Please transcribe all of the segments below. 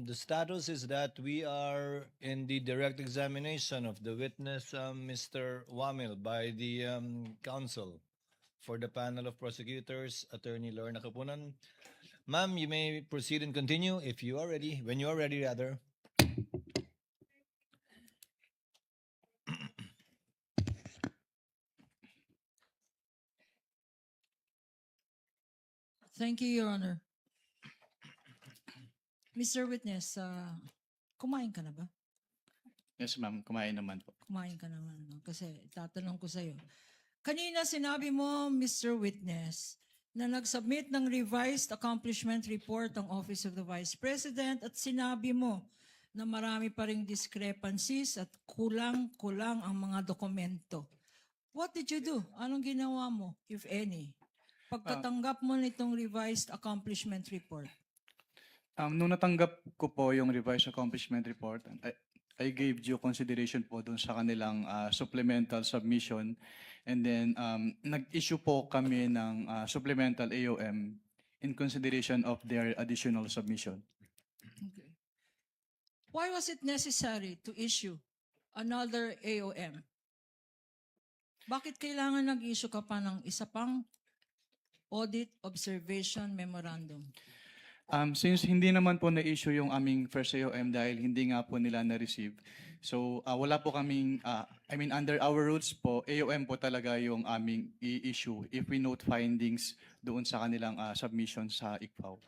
The status is that we are in the direct examination of the witness, Mr. Wamil, by the counsel for the panel of prosecutors, Attorney Lorna Kapunan. Ma'am, you may proceed and continue if you are ready. When you are ready, rather. Thank you, Your Honor. Mr. Witness, kumain ka na ba? Yes, ma'am. Kumain naman po. Kumain ka naman, no? Kasi tatanong ko sa'yo. Kanina sinabi mo, Mr. Witness, na nag-submit ng revised accomplishment report ang Office of the Vice President at sinabi mo na marami pa ring discrepancies at kulang-kulang ang mga dokumento. What did you do? Anong ginawa mo, if any? Pagkatanggap mo nitong revised accomplishment report. Nung natanggap ko po yung revised accomplishment report, I gave due consideration po dun sa kanilang supplemental submission. And then, nag-issue po kami ng supplemental AOM in consideration of their additional submission. Okay. Why was it necessary to issue another AOM? Bakit kailangan nag-issue ka pa ng isa pang audit observation memorandum? Since hindi naman po na-issue yung aming first AOM dahil hindi nga po nila na-receive, so wala po kaming, under our rules po, AOM po talaga yung aming i-issue if we note findings doon sa kanilang submission sa ICFAO.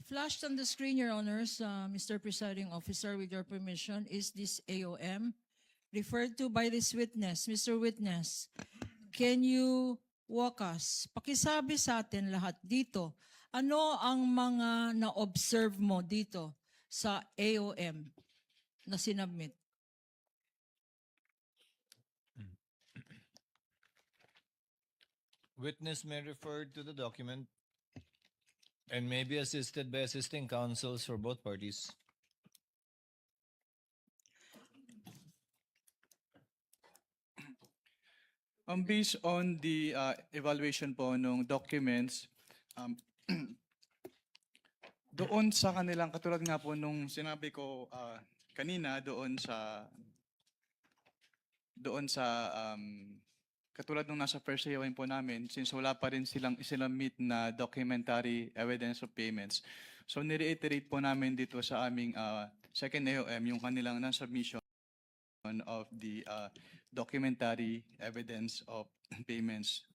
Flashed on the screen, Your Honors, Mr. Presiding Officer, with your permission, is this AOM referred to by this witness. Mr. Witness, can you walk us, pakisabi sa atin lahat dito, ano ang mga na-observe mo dito sa AOM na sinubmit? Witness may refer to the document and may be assisted by assisting counsels for both parties. Based on the evaluation po ng documents, doon sa kanilang, katulad nga po nung sinabi ko kanina, doon sa katulad nung nasa first AOM po namin, since wala pa rin silang isinamit na documentary evidence of payments. So nireiterate po namin dito sa aming second AOM yung kanilang non-submission of the documentary evidence of payments.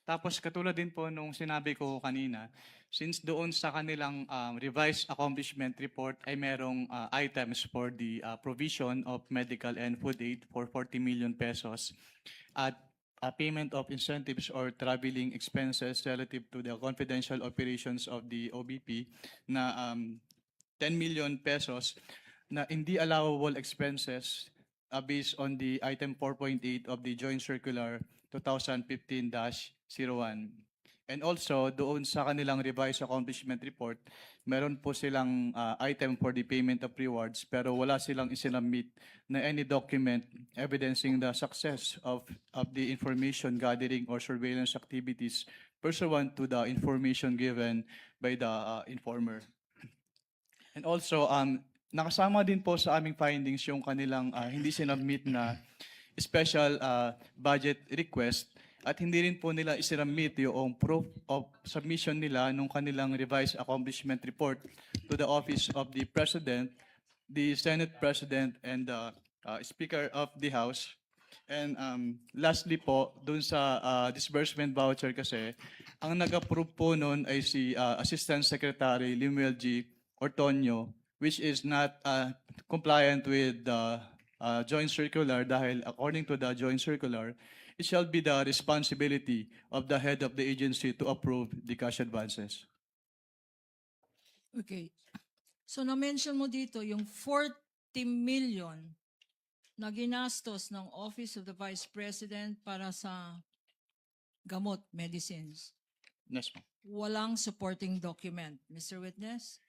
Tapos katulad din po nung sinabi ko kanina, since doon sa kanilang revised accomplishment report ay merong items for the provision of medical and food aid for 40 million pesos at payment of incentives or traveling expenses relative to the confidential operations of the OBP na 10 million pesos na hindi allowable expenses based on the item 4.8 of the Joint Circular 2015-01. And also, doon sa kanilang revised accomplishment report, meron po silang item for the payment of rewards pero wala silang isinamit na any document evidencing the success of the information gathering or surveillance activities pursuant to the information given by the informer. And also, nakasama din po sa aming findings yung kanilang hindi sinubmit na special budget request at hindi rin po nila isinubmit yung proof of submission nila nung kanilang revised accomplishment report to the Office of the President, the Senate President, and the Speaker of the House. And lastly po, dun sa disbursement voucher kasi, ang nag-approve po nun ay si Assistant Secretary Limuel G. Ortonio, which is not compliant with the joint circular dahil according to the joint circular, it shall be the responsibility of the head of the agency to approve the cash advances. Okay. So na-mention mo dito yung 40 million na ginastos ng Office of the Vice President para sa gamot, medicines. Yes, ma'am. Walang supporting document. Mr. Witness?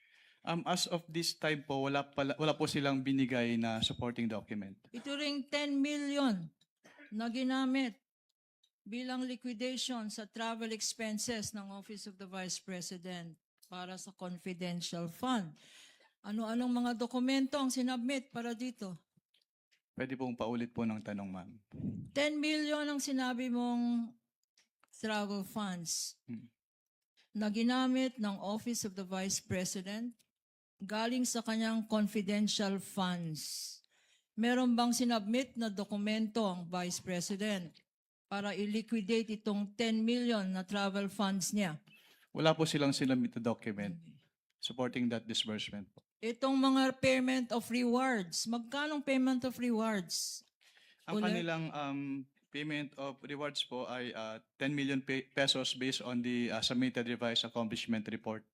As of this time po, wala po silang binigay na supporting document. Ito ring 10 million na ginamit bilang liquidation sa travel expenses ng Office of the Vice President para sa confidential fund. Ano-anong mga dokumento ang sinubmit para dito? Pwede pong paulit po ng tanong, ma'am. 10 million ang sinabi mong travel funds na ginamit ng Office of the Vice President galing sa kanyang confidential funds. Meron bang sinubmit na dokumento ang Vice President para i-liquidate itong 10 million na travel funds niya? Wala po silang sinabit na document supporting that disbursement po. Itong mga payment of rewards, magkanong payment of rewards? Ang Ulit? kanilang payment of rewards po ay 10 million pesos based on the submitted revised accomplishment report.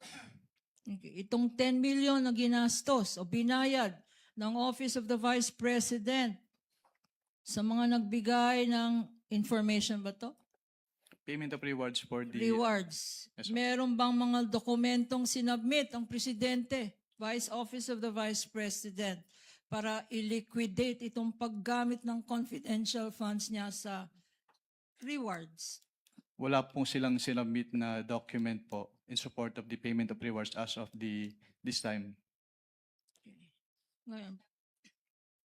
Okay. Itong 10 million na ginastos o binayad ng Office of the Vice President sa mga nagbigay ng information ba to? Payment of rewards for the... Rewards. Yes, sir. Meron bang mga dokumentong sinubmit ang Presidente, Vice Office of the Vice President para i-liquidate itong paggamit ng confidential funds niya sa rewards? Wala pong silang sinabit na document po in support of the payment of rewards as of this time. Ngayon,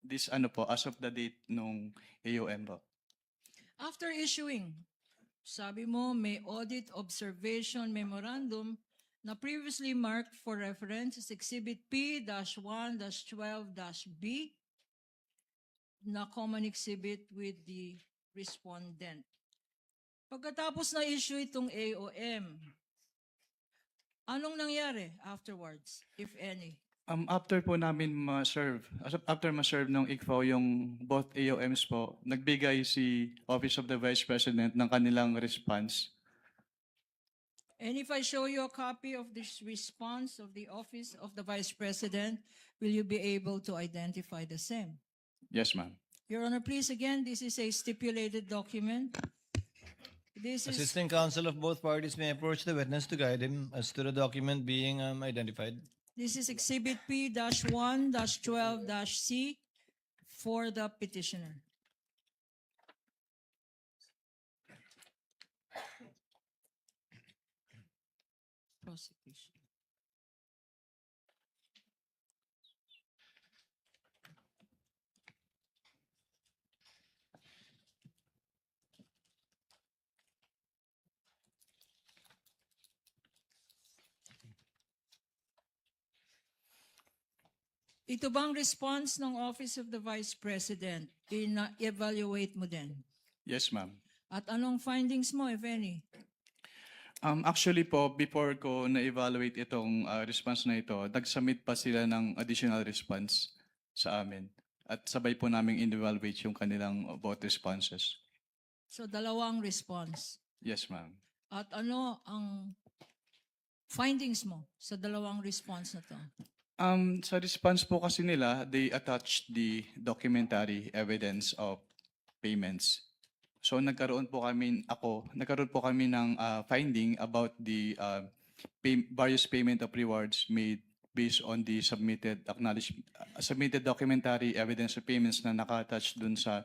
This as of the date nung AOM po. after issuing, sabi mo may audit observation memorandum na previously marked for reference as Exhibit P-1-12-B na common exhibit with the respondent. Pagkatapos na issue itong AOM, anong nangyari afterwards, if any? After po namin after ma-serve ng ICFO yung both AOMs po, nagbigay si Office of the Vice President ng kanilang response. And if I show you a copy of this response of the Office of the Vice President, will you be able to identify the same? Yes, ma'am. Your Honor, please again, this is a stipulated document. This is, Assisting counsel of both parties may approach the witness to guide him as to the document being identified. this is Exhibit P-1-12-C for the petitioner. Prosecution. Ito bang response ng Office of the Vice President? Ina-evaluate mo din? Yes, ma'am. At anong findings mo, if any? Actually po, before ko na-evaluate itong response na ito, nag-submit pa sila ng additional response sa amin. At sabay po namin in-evaluate yung kanilang both responses. So, dalawang response. Yes, ma'am. At ano ang findings mo sa dalawang response na to? Sa response po kasi nila, they attached the documentary evidence of payments. So nagkaroon po kami ng finding about the various payment of rewards made based on the submitted documentary evidence of payments na naka-attach dun sa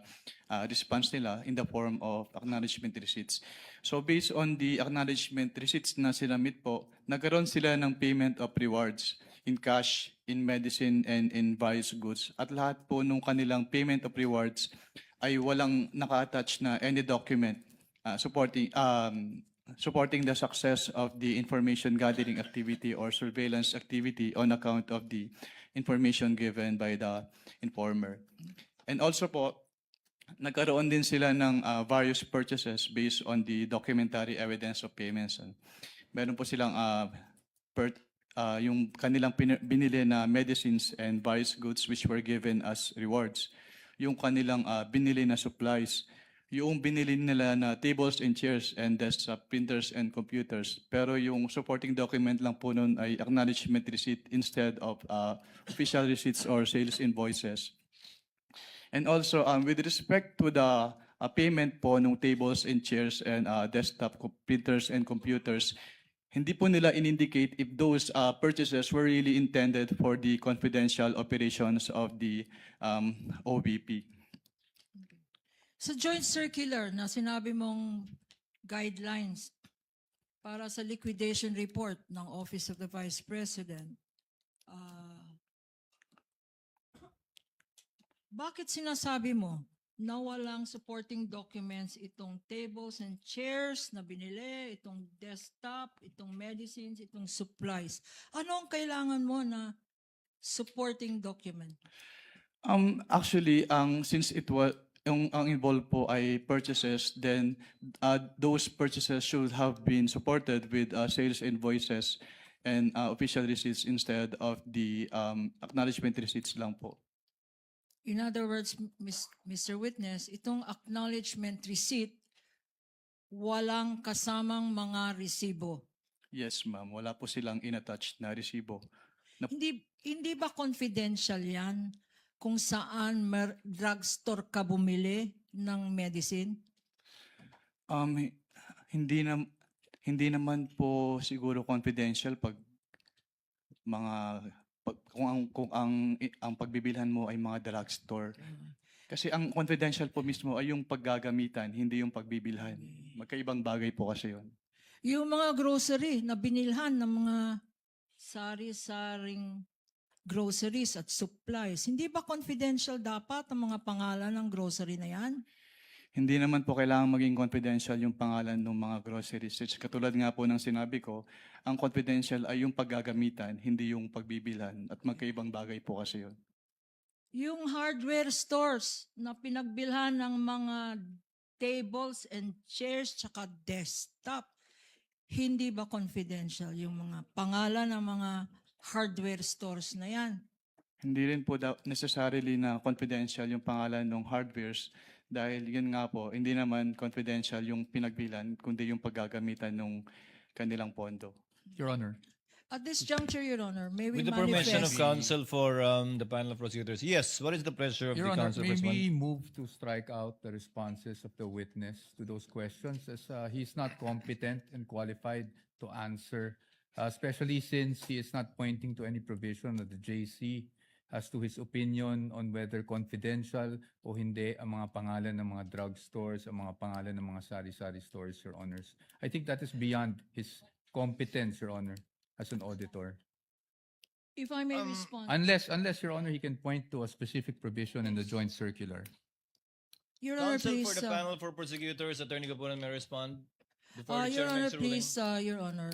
response nila in the form of acknowledgement receipts. So based on the acknowledgement receipts na sinamit po, nagkaroon sila ng payment of rewards in cash, in medicine, and in various goods. At lahat po nung kanilang payment of rewards ay walang naka-attach na any document supporting the success of the information gathering activity or surveillance activity on account of the information given by the informer. And also po, nagkaroon din sila ng various purchases based on the documentary evidence of payments. Meron po silang yung kanilang binili na medicines and various goods which were given as rewards. Yung kanilang binili na supplies. Yung binili nila na tables and chairs and desktop printers and computers. Pero yung supporting document lang po nun ay acknowledgement receipt instead of official receipts or sales invoices. And also, with respect to the payment po ng tables and chairs and desktop printers and computers, hindi po nila in-indicate if those purchases were really intended for the confidential operations of the OVP. Sa joint circular na sinabi mong guidelines para sa liquidation report ng Office of the Vice President, bakit sinasabi mo na walang supporting documents itong tables and chairs na binili, itong desktop, itong medicines, itong supplies? Ano ang kailangan mo na supporting document? Actually, since it was ang involved po ay purchases, then those purchases should have been supported with sales invoices and official receipts instead of the acknowledgement receipts lang po. In other words, Mr. Witness, itong acknowledgement receipt, walang kasamang mga resibo. Yes, ma'am. Wala po silang inattached na resibo. Hindi ba confidential yan kung saan drugstore ka bumili ng medicine? Hindi naman po siguro confidential pag kung ang pagbibilhan mo ay mga drugstore. Kasi ang confidential po mismo ay yung paggagamitan, hindi yung pagbibilhan. Magkaibang bagay po kasi yun. Yung mga grocery na binilhan ng mga sari-saring groceries at supplies, hindi ba confidential dapat ang mga pangalan ng grocery na yan? Hindi naman po kailangan maging confidential yung pangalan ng mga groceries. Katulad nga po ng sinabi ko, ang confidential ay yung paggagamitan, hindi yung pagbibilhan. At magkaibang bagay po kasi yun. Yung hardware stores na pinagbilhan ng mga tables and chairs tsaka desktop, hindi ba confidential yung mga pangalan ng mga hardware stores na yan? Hindi rin po necessarily na confidential yung pangalan ng hardwares dahil yun nga po, hindi naman confidential yung pinagbilan, kundi yung paggagamitan ng kanilang pondo. Your Honor. At this juncture, Your Honor, may we With the permission of manifest? counsel for the panel of prosecutors. Yes, what is the pleasure of Your the Honor, counsel may for this one? we move to strike out the responses of the witness to those questions as he's not competent and qualified to answer, especially since he is not pointing to any provision of the JC as to his opinion on whether confidential o hindi ang mga pangalan ng mga drugstores, ang mga pangalan ng mga sari-sari stores, Your Honors. I think that is beyond his competence, Your Honor, as an auditor. If I may respond. Unless, Your Honor, he can point to a specific provision in the joint circular. Your Honor, Counsel please. for the panel for prosecutors, Attorney Gapunan may respond before the Your chair Honor, makes a ruling. please, Your Honor.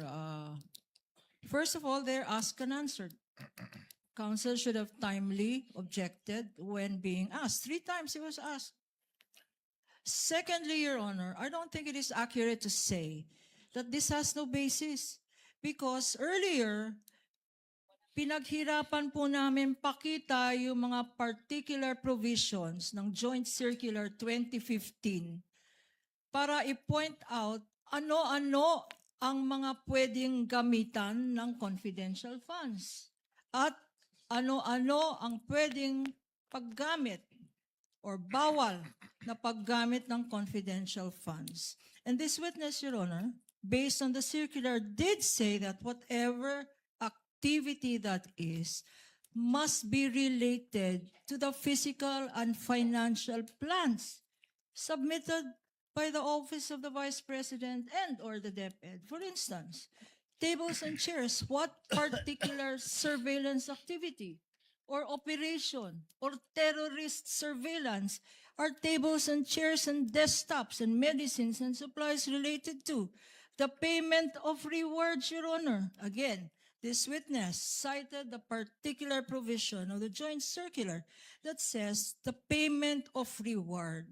First of all, they're asked and answered. Counsel should have timely objected when being asked. 3 times he was asked. Secondly, Your Honor, I don't think it is accurate to say that this has no basis because earlier, pinaghirapan po namin pakita yung mga particular provisions ng Joint Circular 2015 para i-point out ano-ano ang mga pwedeng gamitan ng confidential funds at ano-ano ang pwedeng paggamit or bawal na paggamit ng confidential funds. And this witness, Your Honor, based on the circular, did say that whatever activity that is must be related to the physical and financial plans submitted by the Office of the Vice President and or the DepEd. For instance, tables and chairs, what particular surveillance activity or operation or terrorist surveillance are tables and chairs and desktops and medicines and supplies related to? The payment of rewards, Your Honor. Again, this witness cited the particular provision of the joint circular that says the payment of reward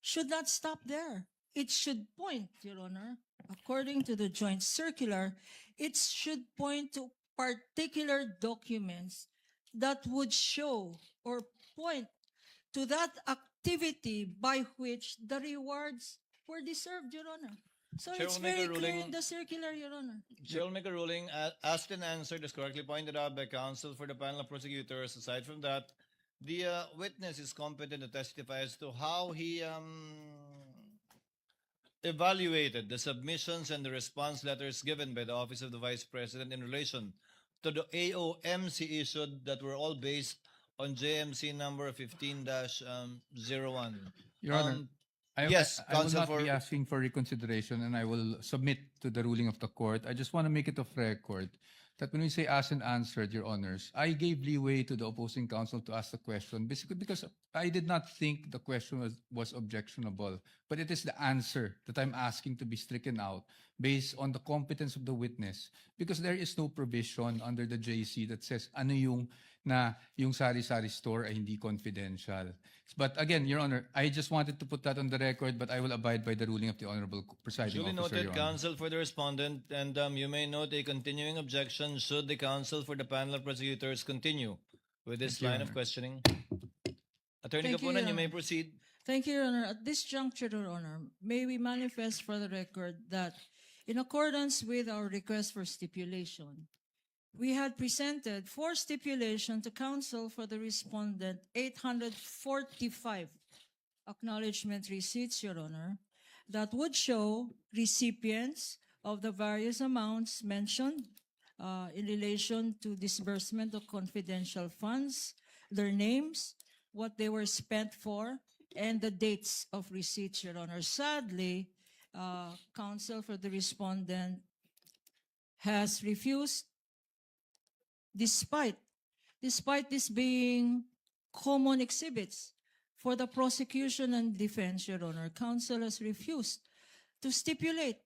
should not stop there. It should point, Your Honor, according to the joint circular, it should point to particular documents that would show or point to that activity by which the rewards were deserved, Your Honor. So Chair it's will make very a clear ruling. in the circular, Your Honor. Chair will make a ruling. Asked and answered is correctly pointed out by counsel for the panel of prosecutors. Aside from that, the witness is competent to testify as to how he evaluated the submissions and the response letters given by the Office of the Vice President in relation to the AOMC issued that were all based on JMC number 15-01. Your Honor. Yes, I will counsel not for- be asking for reconsideration, and I will submit to the ruling of the court. I just want to make it of record that when we say asked and answered, Your Honors, I gave leeway to the opposing counsel to ask the question, basically because I did not think the question was objectionable, but it is the answer that I'm asking to be stricken out based on the competence of the witness, because there is no provision under the JC that says ano yung sari-sari store ay hindi confidential. But again, Your Honor, I just wanted to put that on the record, but I will abide by the ruling of the Honorable Presiding Duly Officer, noted, Your Honor. counsel for the respondent, and you may note a continuing objection should the counsel for the panel of prosecutors continue with this Thank you, Your line of Honor. questioning. Attorney Thank you, Kapunan, Your you may Honor. proceed. Thank you, Your Honor. At this juncture, Your Honor, may we manifest for the record that in accordance with our request for stipulation, we had presented for stipulation to counsel for the respondent 845 acknowledgement receipts, Your Honor, that would show recipients of the various amounts mentioned in relation to disbursement of confidential funds, their names, what they were spent for, and the dates of receipts, Your Honor. Sadly, counsel for the respondent has refused, despite this being common exhibits for the prosecution and defense, Your Honor, counsel has refused to stipulate.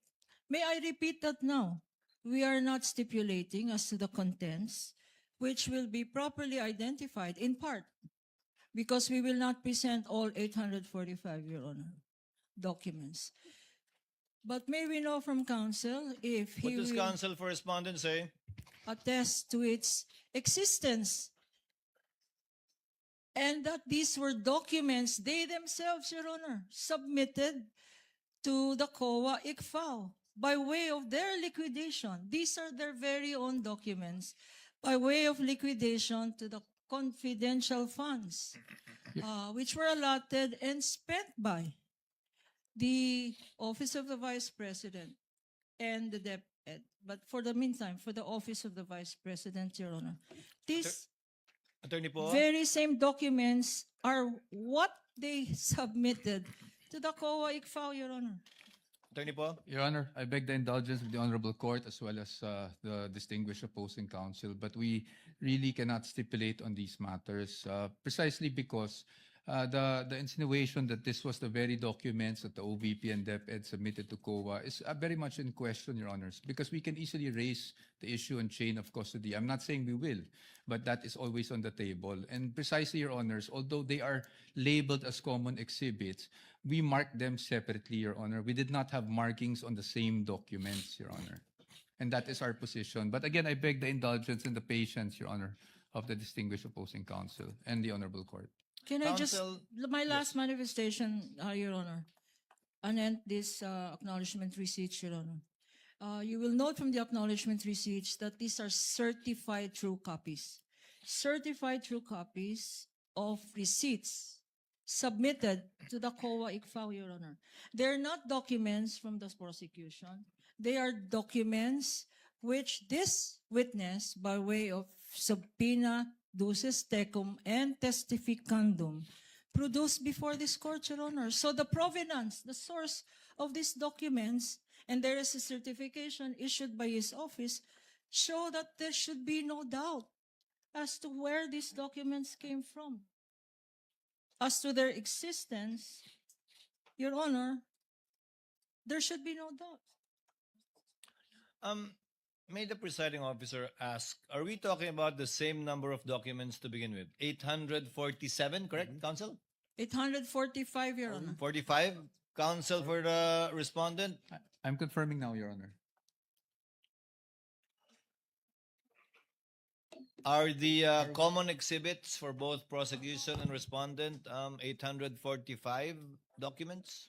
May I repeat that now? We are not stipulating as to the contents, which will be properly identified in part, because we will not present all 845, Your Honor, documents. But may we know from counsel if What he does will counsel for respondent say? attest to its existence, and that these were documents they themselves, Your Honor, submitted to the COA ICFAO by way of their liquidation. These are their very own documents by way of liquidation to the confidential funds, which were allotted and spent by the Office of the Vice President and the DepEd. But for the meantime, for the Office of the Vice President, Your Honor, these Attorney Po? very same documents are what they submitted to the COA ICFAO, Your Honor. Attorney Po? Your Honor, I beg the indulgence of the Honorable Court as well as the distinguished opposing counsel, but we really cannot stipulate on these matters precisely because the insinuation that this was the very documents that the OVP and DepEd submitted to COA is very much in question, Your Honors, because we can easily raise the issue on chain of custody. I'm not saying we will, but that is always on the table. And precisely, Your Honors, although they are labeled as common exhibits, we marked them separately, Your Honor. We did not have markings on the same documents, Your Honor. And that is our position. But again, I beg the indulgence and the patience, Your Honor, of the distinguished opposing counsel and the Honorable Court. Can I just, Counsel- my last manifestation, Your Honor, anent this acknowledgement receipts, Your Honor. You will note from the acknowledgement receipts that these are certified true copies. Certified true copies of receipts submitted to the COA ICFAO, Your Honor. They're not documents from the prosecution. They are documents which this witness, by way of subpoena, duces tecum, and testificandum, produced before this court, Your Honor. So the provenance, the source of these documents, and there is a certification issued by his office, show that there should be no doubt as to where these documents came from. As to their existence, Your Honor, there should be no doubt. May the presiding officer ask, are we talking about the same number of documents to begin with? 847, correct, counsel? 845, Your Honor. 45? Counsel for the respondent? I'm confirming now, Your Honor. Are the common exhibits for both prosecution and respondent 845 documents?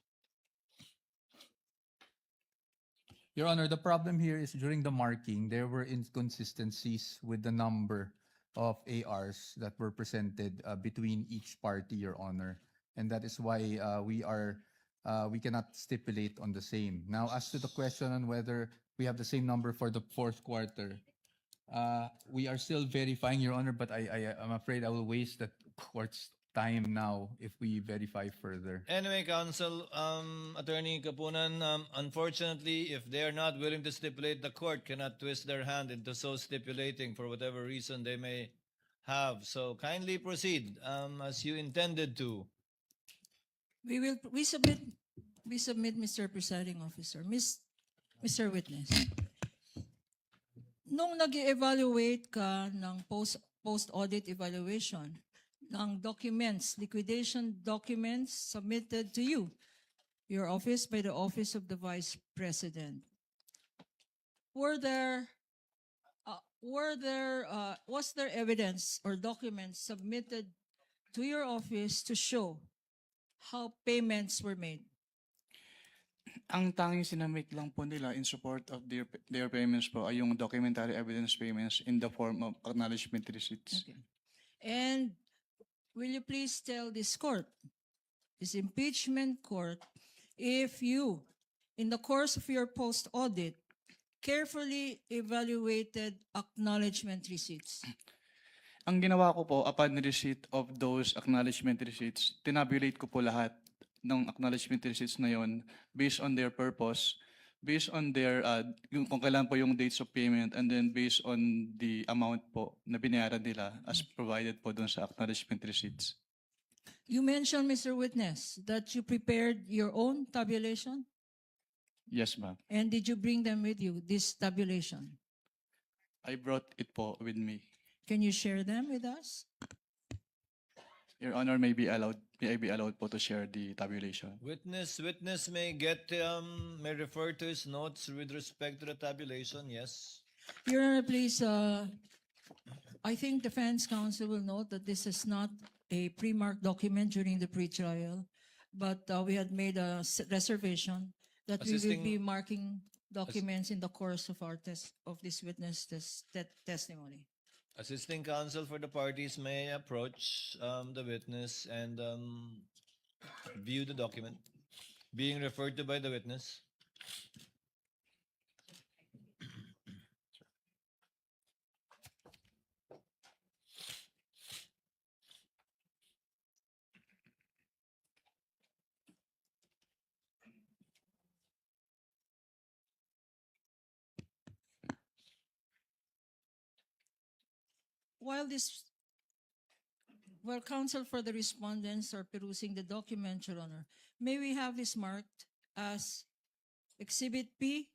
Your Honor, the problem here is during the marking, there were inconsistencies with the number of ARs that were presented between each party, Your Honor. And that is why we cannot stipulate on the same. Now, as to the question on whether we have the same number for the fourth quarter, we are still verifying, Your Honor, but I'm afraid I will waste the court's time now if we verify further. Anyway, Counsel, Attorney Kapunan, unfortunately, if they are not willing to stipulate, the court cannot twist their hand into so stipulating for whatever reason they may have. So kindly proceed as you intended to. We submit, Mr. Presiding Officer. Mr. Witness. Nung nag-evaluate ka ng post-audit evaluation ng documents, liquidation documents submitted to you, your office by the Office of the Vice President, was there evidence or documents submitted to your office to show how payments were made? Ang tanging sinamit lang po nila in support of their payments po ay yung documentary evidence payments in the form of acknowledgement receipts. Okay. And will you please tell this court, this impeachment court, if you, in the course of your post-audit, carefully evaluated acknowledgement receipts? Ang ginawa ko po, upon receipt of those acknowledgement receipts, tinabulate ko po lahat ng acknowledgement receipts na yon based on their purpose, based on their, kung kailan po yung dates of payment, and then based on the amount po na binayaran nila as provided po doon sa acknowledgement receipts. You mentioned, Mr. Witness, that you prepared your own tabulation, Yes, ma'am. and did you bring them with you, this tabulation? I brought it po with me. Can you share them with us? Your Honor, may I be allowed po to share the tabulation? Witness may may refer to his notes with respect to the tabulation, yes. Your Honor, please, I think defense counsel will note that this is not a pre-marked document during the pretrial, but we had made a reservation that we will Assisting- be marking documents in the course of our of this witness testimony. Assisting counsel for the parties may approach the witness and view the document being referred to by the witness. While counsel for the respondents are perusing the document, Your Honor, may we have this marked as Exhibit P-I-29?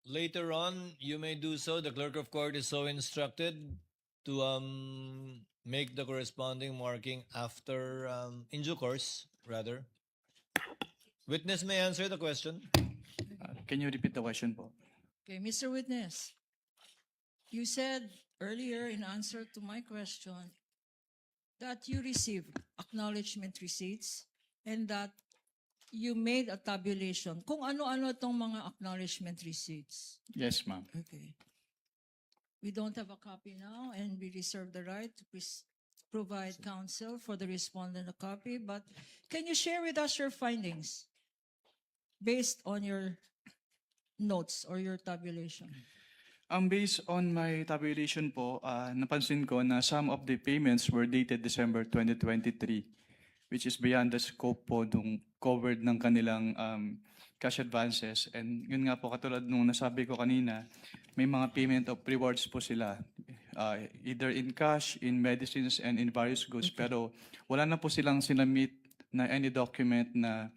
Later on, you may do so. The clerk of court is so instructed to make the corresponding marking after, in due course, rather. Witness may answer the question. Can you repeat the question po? Okay, Mr. Witness, you said earlier in answer to my question that you received acknowledgement receipts and that you made a tabulation. Kung ano-ano itong mga acknowledgement receipts. Yes, ma'am. Okay. We don't have a copy now, and we reserve the right to provide counsel for the respondent a copy, but can you share with us your findings based on your notes or your tabulation? Based on my tabulation po, napansin ko na some of the payments were dated December 2023, which is beyond the scope po nung covered ng kanilang cash advances. And yun nga po, katulad nung nasabi ko kanina, may mga payment of rewards po sila, either in cash, in medicines, and in various goods. Pero wala na po silang sinamit na any document na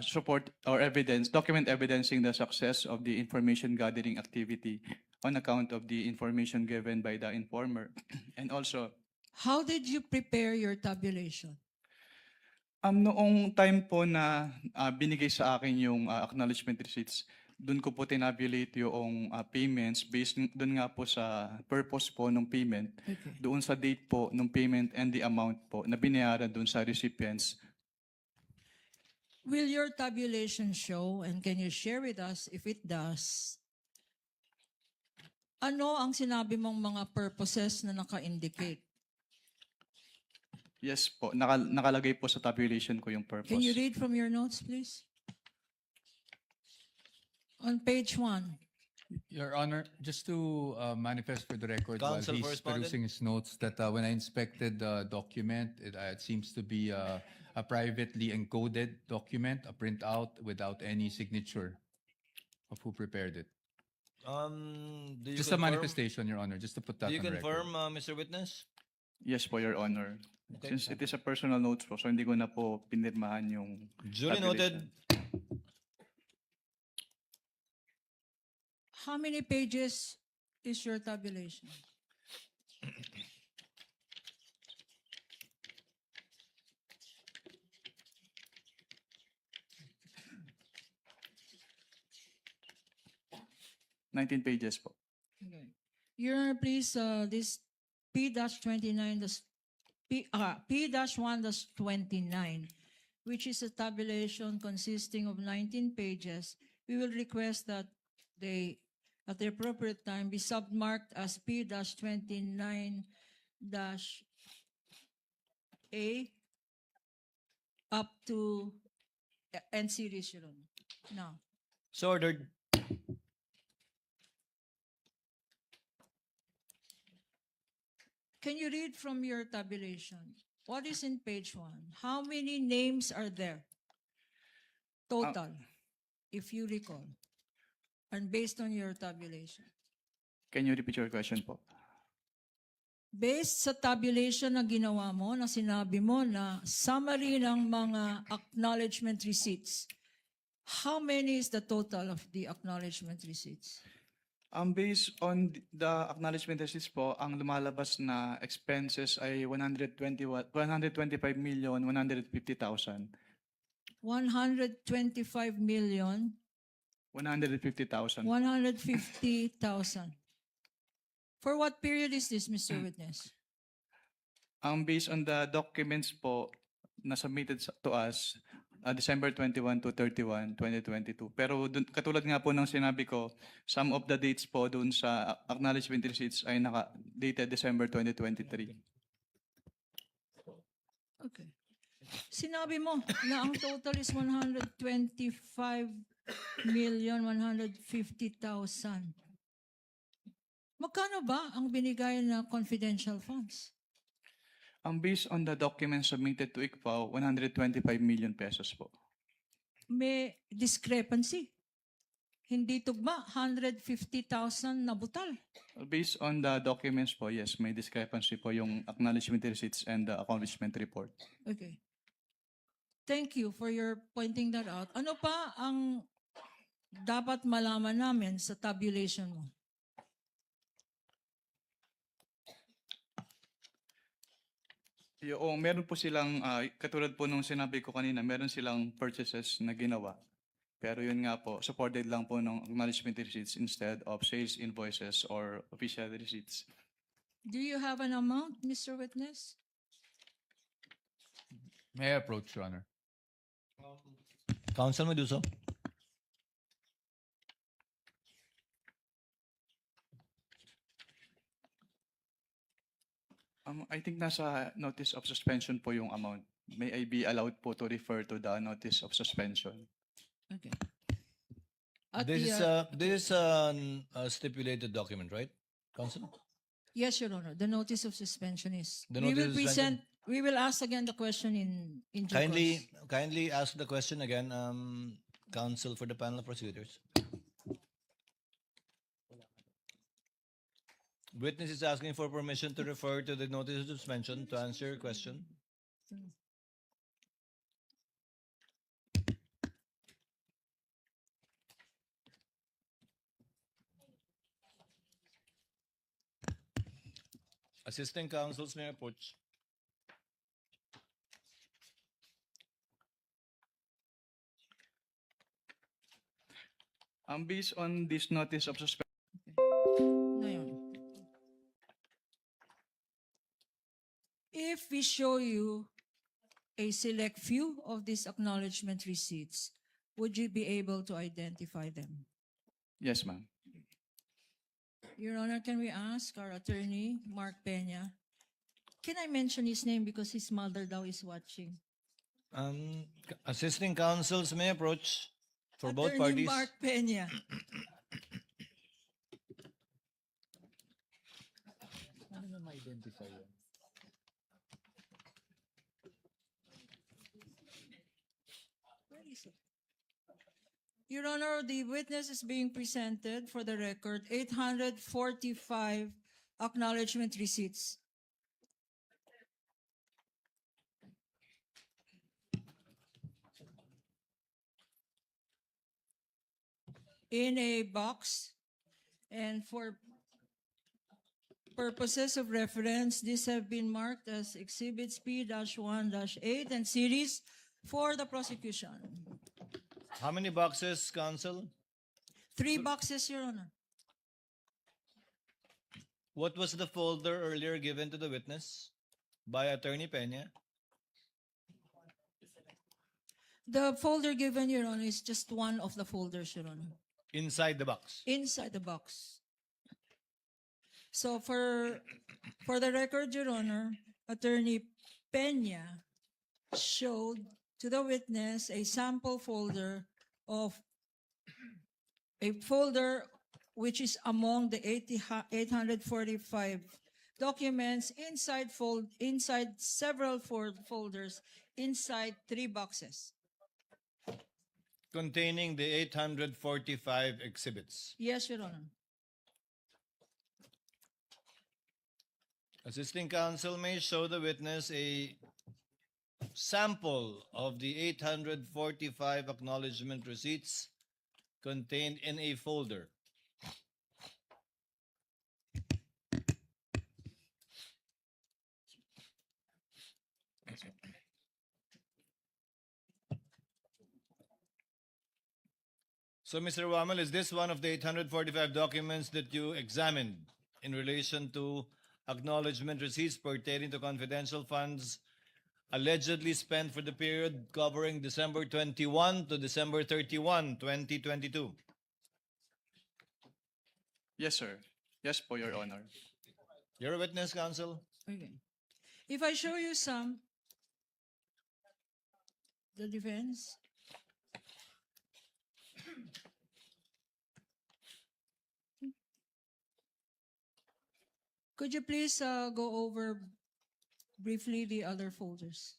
support or evidence, document evidencing the success of the information gathering activity on account of the information given by the informer. And also, How did you prepare your tabulation? noong time po na binigay sa akin yung acknowledgement receipts, doon ko po tinabulate yung payments based doon nga po sa purpose po ng payment, Okay. doon sa date po ng payment and the amount po na binayaran doon sa recipients. Will your tabulation show, and can you share with us if it does, ano ang sinabi mong mga purposes na naka-indicate? Yes po, nakalagay po sa tabulation ko yung purpose. Can you read from your notes, please? On page 1, Your Honor, just to manifest for the record while Counsel he's for respondent. perusing his notes, that when I inspected the document, it seems to be a privately encoded document, a printout without any signature of who prepared it. Do you Just a confirm? manifestation, Your Honor, just to put that Do you on record. confirm, Mr. Witness? Yes po, Your Honor. Okay. Since it is a personal notes po, so hindi ko na po pinirmahan yung Duly noted. tabulation. How many pages is your tabulation? Nineteen pages po. Okay. Your Honor, please, this P-29, P-1-29, which is a tabulation consisting of 19 pages, we will request that they, at the appropriate time, be submarked as P-29-A up to end series, Your Honor. Now, So ordered. can you read from your tabulation? What is in page 1? How many names are there? Total, if you recall. And based on your tabulation. Can you repeat your question po? Based sa tabulation na ginawa mo, na sinabi mo na summary ng mga acknowledgement receipts, how many is the total of the acknowledgement receipts? Based on the acknowledgement receipts po, ang lumalabas na expenses ay 125,150,000. 125 million, 150,000. 150,000. For what period is this, Mr. Witness? Based on the documents po na submitted to us, December 21 to 31, 2022. Pero katulad nga po ng sinabi ko, some of the dates po dun sa acknowledgement receipts ay naka-dated December 2023. Okay. Sinabi mo na ang total is 125,150,000. Magkano ba ang binigay na confidential funds? Based on the documents submitted to ICFAO, 125 million pesos po. May discrepancy. Hindi tugma, 150,000 na butal. Based on the documents po, yes, may discrepancy po yung acknowledgement receipts and the accomplishment report. Okay. Thank you for your pointing that out. Ano pa ang dapat malaman namin sa tabulation mo? Yung meron po silang, katulad po nung sinabi ko kanina, meron silang purchases na ginawa. Pero yun nga po, supported lang po ng acknowledgement receipts instead of sales invoices or official receipts. Do you have an amount, Mr. Witness? May I approach, Your Honor? Counsel Meduso. I think nasa notice of suspension po yung amount. May I be allowed po to refer to the notice of suspension? Okay. At This the, is a stipulated document, right, Counsel? yes, Your Honor, the notice of suspension is. The We notice will of suspension. we will ask again the question in due course. Kindly ask the question again, Counsel for the panel of prosecutors. Witness is asking for permission to refer to the notice of suspension to answer your question. Assisting counsels may approach. Based on this notice of suspension, Ngayon. If we show you a select few of these acknowledgement receipts, would you be able to identify them? yes ma'am. Your Honor, can we ask our attorney, Mark Peña? Can I mention his name because his mother daw is watching? Assisting counsels may approach for both Attorney parties. Mark Peña. isa yun. Your Honor, the witness is being presented for the record 845 acknowledgement receipts. In a box, and for purposes of reference, these have been marked as Exhibits P-1-8 and series for the prosecution. How many boxes, counsel? 3 boxes, Your Honor. What was the folder earlier given to the witness by Attorney Peña? The folder given, Your Honor, is just one of the folders, Your Honor, Inside the box. inside the box. So for the record, Your Honor, Attorney Peña showed to the witness a sample folder of a folder which is among the 845 documents inside several folders inside 3 boxes. Containing the 845 exhibits. Yes, Your Honor. Assisting counsel may show the witness a sample of the 845 acknowledgement receipts contained in a folder. So, Mr. Wamel, is this one of the 845 documents that you examined in relation to acknowledgement receipts pertaining to confidential funds allegedly spent for the period covering December 21 to December 31, 2022? Yes, sir. Yes po, Your Honor. You're a witness, counsel. Okay. If I show you some, the defense. Could you please go over briefly the other folders?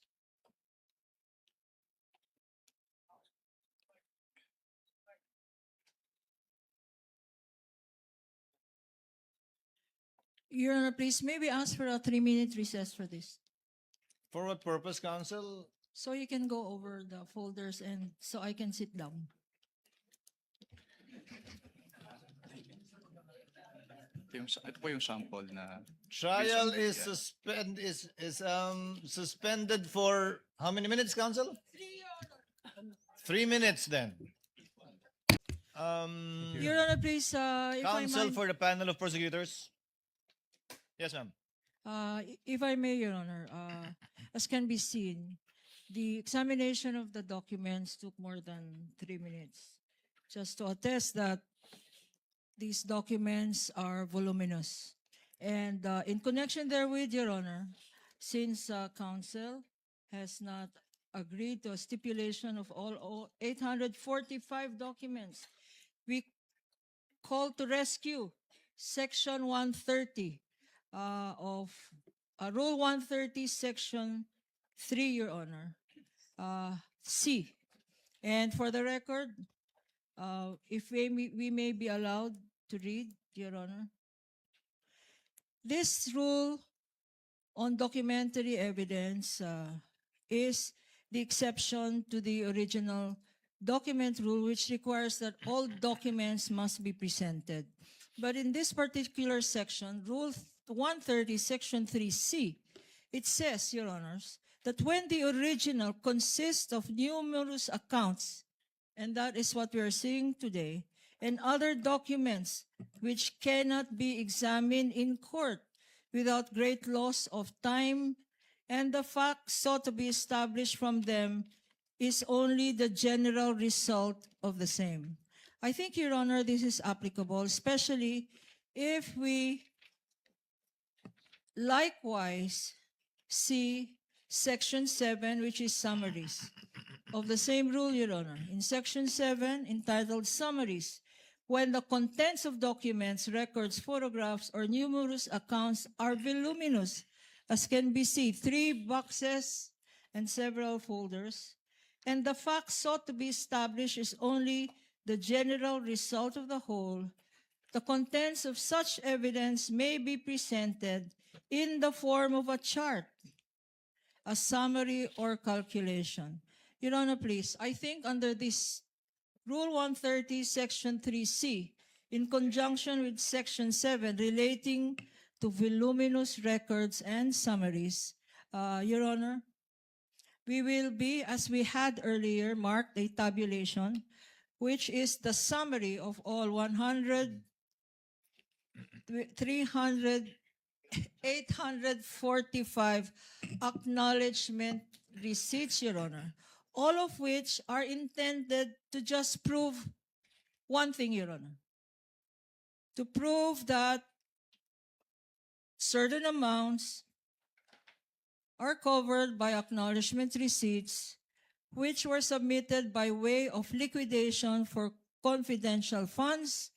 Your Honor, please, maybe ask for a 3-minute recess for this. For what purpose, counsel? So you can go over the folders and so I can sit down. Ito po yung sample na Trial Based is on the, suspended for how many minutes, counsel? 3 minutes then. Your Honor, please, if I Counsel might, for the panel of prosecutors. Yes, ma'am. if I may, Your Honor, as can be seen, the examination of the documents took more than 3 minutes, just to attest that these documents are voluminous. And in connection therewith, Your Honor, since counsel has not agreed to a stipulation of all 845 documents, we call to rescue Section 130 of Rule 130, Section 3, Your Honor, C. And for the record, if we may be allowed to read, Your Honor. This rule on documentary evidence is the exception to the original document rule, which requires that all documents must be presented. But in this particular section, Rule 130, Section 3C, it says, Your Honors, that when the original consists of numerous accounts, and that is what we are seeing today, and other documents which cannot be examined in court without great loss of time, and the facts sought to be established from them is only the general result of the same. I think, Your Honor, this is applicable, especially if we likewise see Section 7, which is summaries of the same rule, Your Honor. In Section 7, entitled Summaries, when the contents of documents, records, photographs, or numerous accounts are voluminous, as can be seen, 3 boxes and several folders, and the fact sought to be established is only the general result of the whole, the contents of such evidence may be presented in the form of a chart, a summary, or calculation. Your Honor, please, I think under this Rule 130, Section 3C, in conjunction with Section 7 relating to voluminous records and summaries, Your Honor, we will be, as we had earlier, marked a tabulation, which is the summary of all 845 acknowledgement receipts, Your Honor, all of which are intended to just prove one thing, Your Honor. To prove that certain amounts are covered by acknowledgement receipts which were submitted by way of liquidation for confidential funds,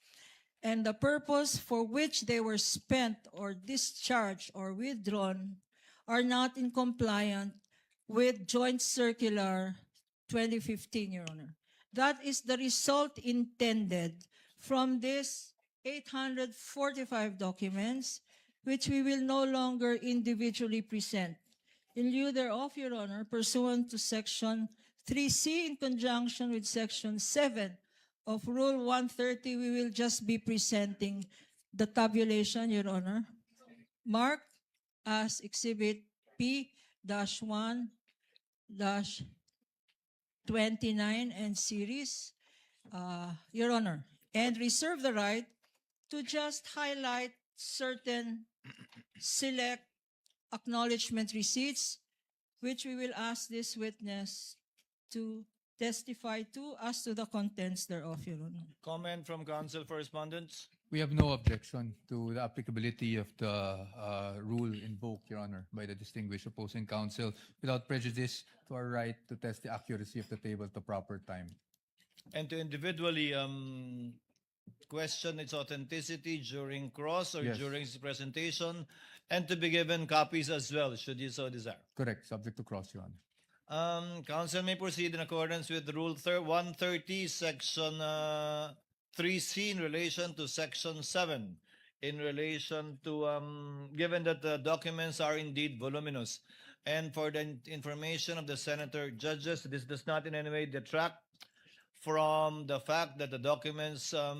and the purpose for which they were spent or discharged or withdrawn are not in compliance with Joint Circular 2015, Your Honor. That is the result intended from this 845 documents, which we will no longer individually present. In lieu thereof, Your Honor, pursuant to Section 3C in conjunction with Section 7 of Rule 130, we will just be presenting the tabulation, Your Honor, marked as Exhibit P-1-29 and series, Your Honor, and reserve the right to just highlight certain select acknowledgement receipts, which we will ask this witness to testify to as to the contents thereof, Your Honor. Comment from counsel for respondents? We have no objection to the applicability of the rule invoked, Your Honor, by the distinguished opposing counsel without prejudice to our right to test the accuracy of the table at the proper time. And to individually question its authenticity during cross or Yes. during its presentation, and to be given copies as well, should you so desire. Correct, subject to cross, Your Honor. Council may proceed in accordance with Rule 130, Section 3C in relation to Section 7, in relation to, given that the documents are indeed voluminous. And for the information of the senator judges, this does not in any way detract from the fact that the documents, the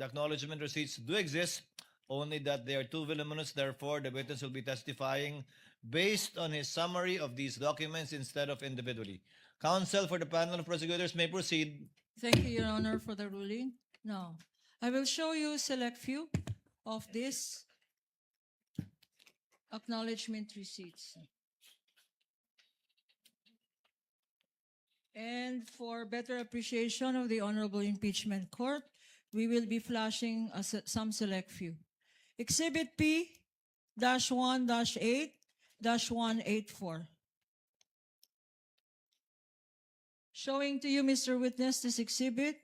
acknowledgement receipts do exist, only that they are too voluminous. Therefore, the witness will be testifying based on his summary of these documents instead of individually. Counsel for the panel of prosecutors may proceed. Thank you, Your Honor, for the ruling. Now, I will show you select few of these acknowledgement receipts. And for better appreciation of the Honorable Impeachment Court, we will be flashing some select few. Exhibit P-1-8-184. Showing to you, Mr. Witness, this exhibit.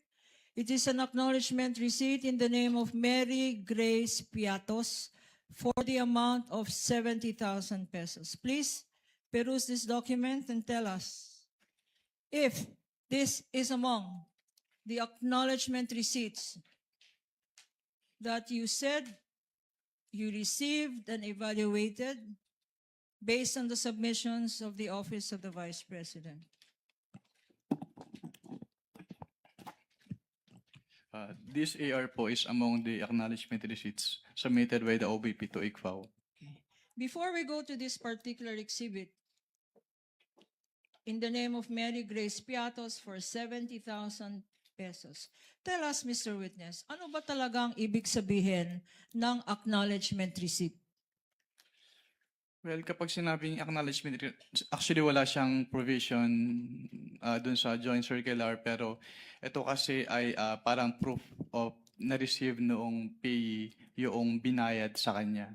It is an acknowledgement receipt in the name of Mary Grace Piatos for the amount of 70,000 pesos. Please peruse this document and tell us if this is among the acknowledgement receipts that you said you received and evaluated based on the submissions of the Office of the Vice President. This AR po is among the acknowledgement receipts submitted by the OVP to ICFAO. Before we go to this particular exhibit, in the name of Mary Grace Piatos for 70,000 pesos, tell us, Mr. Witness, ano ba talagang ibig sabihin ng acknowledgement receipt? Well, kapag sinabing acknowledgement, actually wala siyang provision dun sa joint circular, pero ito kasi ay parang proof of na-receive noong payee yung binayad sa kanya.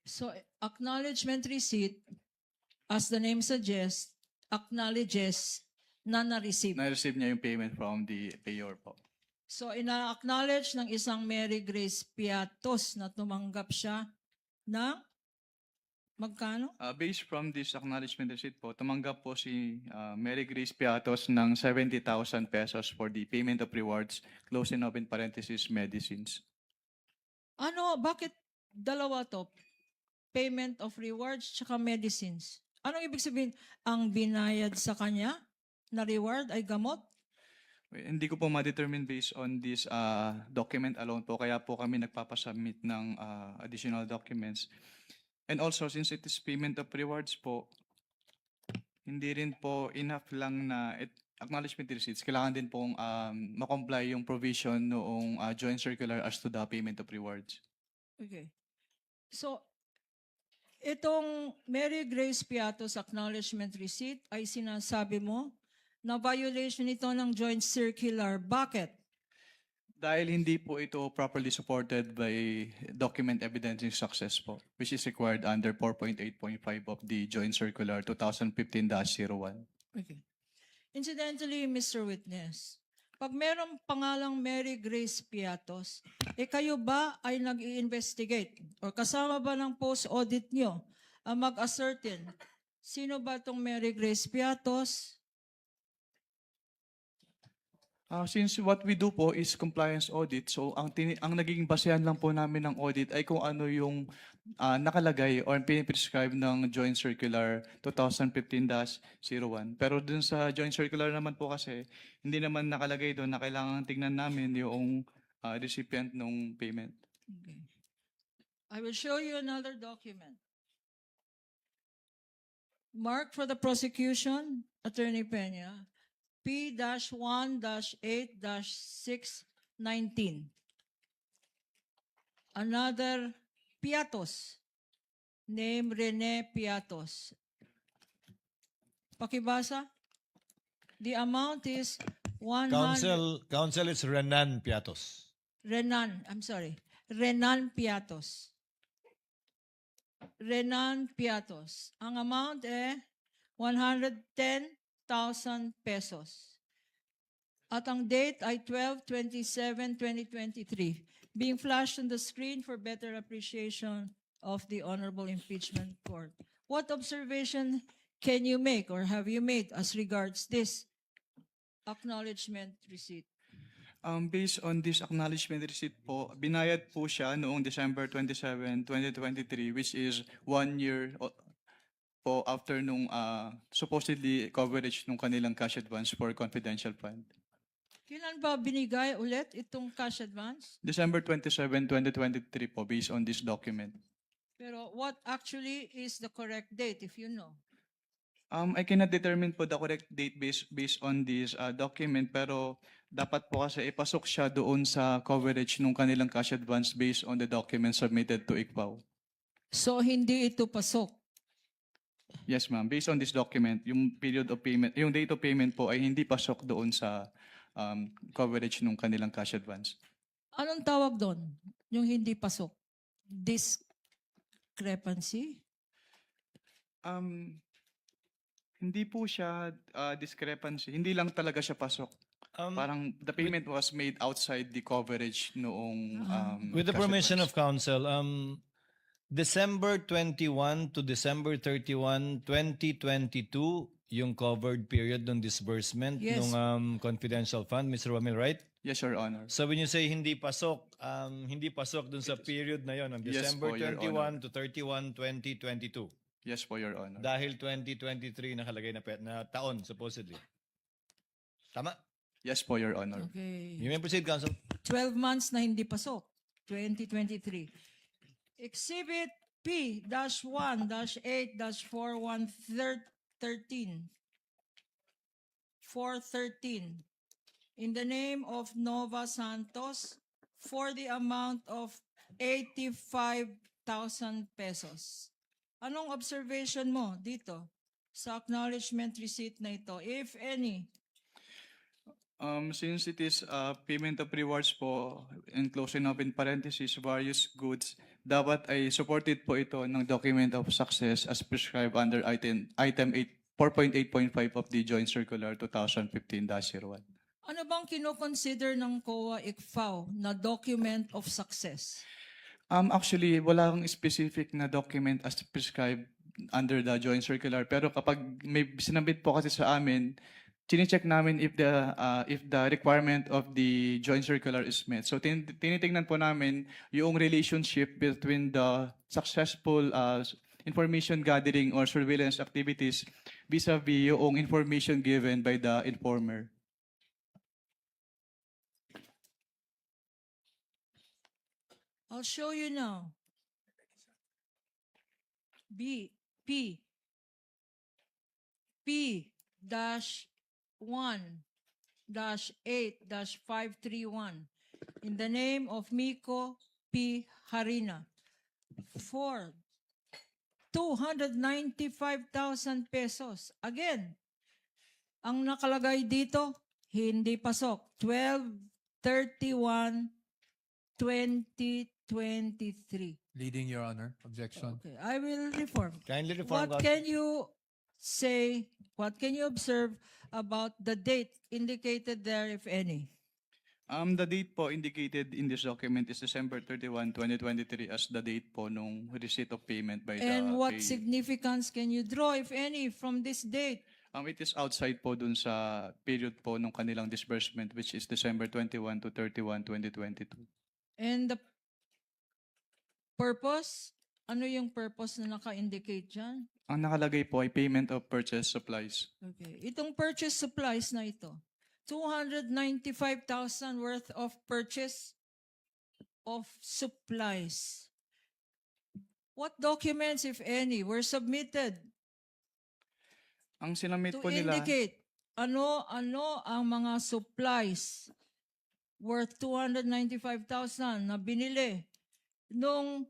So, acknowledgement receipt, as the name suggests, acknowledges na na-receive. Na-receive niya yung payment from the payor po. So ina-acknowledge ng isang Mary Grace Piatos na tumanggap siya ng magkano? Based from this acknowledgement receipt po, tumanggap po si Mary Grace Piatos ng 70,000 pesos for the payment of rewards, closing open parenthesis, medicines. Ano, bakit dalawa to? Payment of rewards tsaka medicines. Anong ibig sabihin? Ang binayad sa kanya na reward ay gamot? Hindi ko po ma-determine based on this document alone po, kaya po kami nagpapasubmit ng additional documents. And also, since it is payment of rewards po, hindi rin po enough lang na acknowledgement receipts. Kailangan din pong makomply yung provision noong joint circular as to the payment of rewards. Okay. So, itong Mary Grace Piatos acknowledgement receipt ay sinasabi mo na violation ito ng joint circular. Bakit? Dahil hindi po ito properly supported by document evidencing success po, which is required under 4.8.5 of the joint circular 2015-01. Okay. Incidentally, Mr. Witness, pag merong pangalang Mary Grace Piatos, kayo ba ay nag-i-investigate o kasama ba ng post-audit nyo ang mag-ascertain sino ba itong Mary Grace Piatos? Since what we do po is compliance audit, so ang naging basehan lang po namin ng audit ay kung ano yung nakalagay or piniprescribe ng Joint Circular 2015-01. Pero dun sa Joint Circular naman po kasi, hindi naman nakalagay doon na kailangan tingnan namin yung recipient ng payment. Okay. I will show you another document. Mark for the prosecution, Attorney Peña, P-1-8-619. Another Piatos, name Rene Piatos. Pakibasa. The amount is 100. Counsel is Renan Piatos. Renan Piatos. Renan Piatos. Ang amount 110,000 pesos. At ang date ay 12/27/2023. Being flashed on the screen for better appreciation of the Honorable Impeachment Court. What observation can you make or have you made as regards this acknowledgement receipt? Based on this acknowledgement receipt po, binayad po siya noong December 27, 2023, which is 1 year po after nung supposedly coverage nung kanilang cash advance for confidential fund. Kailan ba binigay ulit itong cash advance? December 27, 2023 po, based on this document. Pero what actually is the correct date, if you know? I cannot determine po the correct date based on this document, pero dapat po kasi ipasok siya doon sa coverage nung kanilang cash advance based on the document submitted to ICPAO. So, hindi ito pasok. Yes, ma'am. Based on this document, yung period of payment, yung date of payment po ay hindi pasok doon sa coverage nung kanilang cash advance. Anong tawag doon? Yung hindi pasok? Discrepancy? Hindi po siya discrepancy. Hindi lang talaga siya pasok. Parang the payment was made outside the coverage noong With the cash permission advance. of counsel, December 21 to December 31, 2022, yung covered period ng disbursement Yes. ng confidential fund, Mr. Wamil, right? Yes, Your Honor. So when you say hindi pasok dun sa period na yon, ng Yes December po, Your 21 to 31, 2022. Yes po, Your Honor. Dahil 2023 nakalagay na taon, supposedly. Tama? Yes po, Your Honor. Okay. You may proceed, counsel. 12 months na hindi pasok. 2023. Exhibit P-1-8-4113. 413. In the name of Nova Santos for the amount of 85,000 pesos. Anong observation mo dito sa acknowledgement receipt na ito, if any? Since it is payment of rewards po, and closing open parenthesis, various goods, dapat ay supported po ito ng document of success as prescribed under item 4.8.5 of the Joint Circular 2015-01. Ano bang kino-consider ng COA ICFAO na document of success? Actually, wala kang specific na document as prescribed under the joint circular. Pero kapag may sinabit po kasi sa amin, chine-check namin if the requirement of the joint circular is met. So tinitingnan po namin yung relationship between the successful information gathering or surveillance activities vis-a-vis yung information given by the informer. I'll show you now. P-8-1-531 in the name of Miko P. Harina for 295,000 pesos. Again, ang nakalagay dito, hindi pasok. 12/31/2023. Leading, Your Honor. Objection. Okay, I will reform. Kindly reform, What can you say, what can you observe about the date indicated there, if any? The date po indicated in this document is December 31, 2023 as the date po nung receipt of payment by the And what payee. significance can you draw, if any, from this date? It is outside po dun sa period po nung kanilang disbursement which is December 21 to 31, 2022. And the purpose? Ano yung purpose na naka-indicate dyan? Ang nakalagay po ay payment of purchase supplies. Okay. Itong purchase supplies na ito, 295,000 worth of purchase of supplies. What documents, if any, were submitted Ang sinamit to po nila, indicate ano ang mga supplies worth 295,000 na binili nung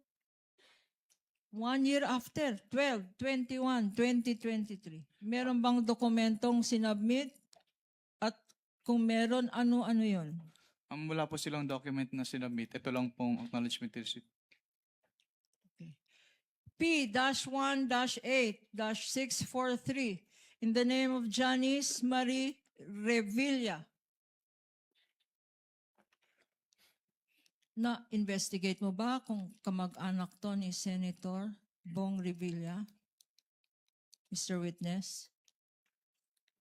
1 year after, 12/21/2023. Meron bang dokumentong sinubmit? At kung meron, ano-ano yon? wala po silang document na sinamit. Ito lang pong acknowledgement receipt. P-1-8-643 in the name of Janice Marie Revilla. Na-investigate mo ba kung kamag-anak to ni Senator Bong Revilla? Mr. Witness?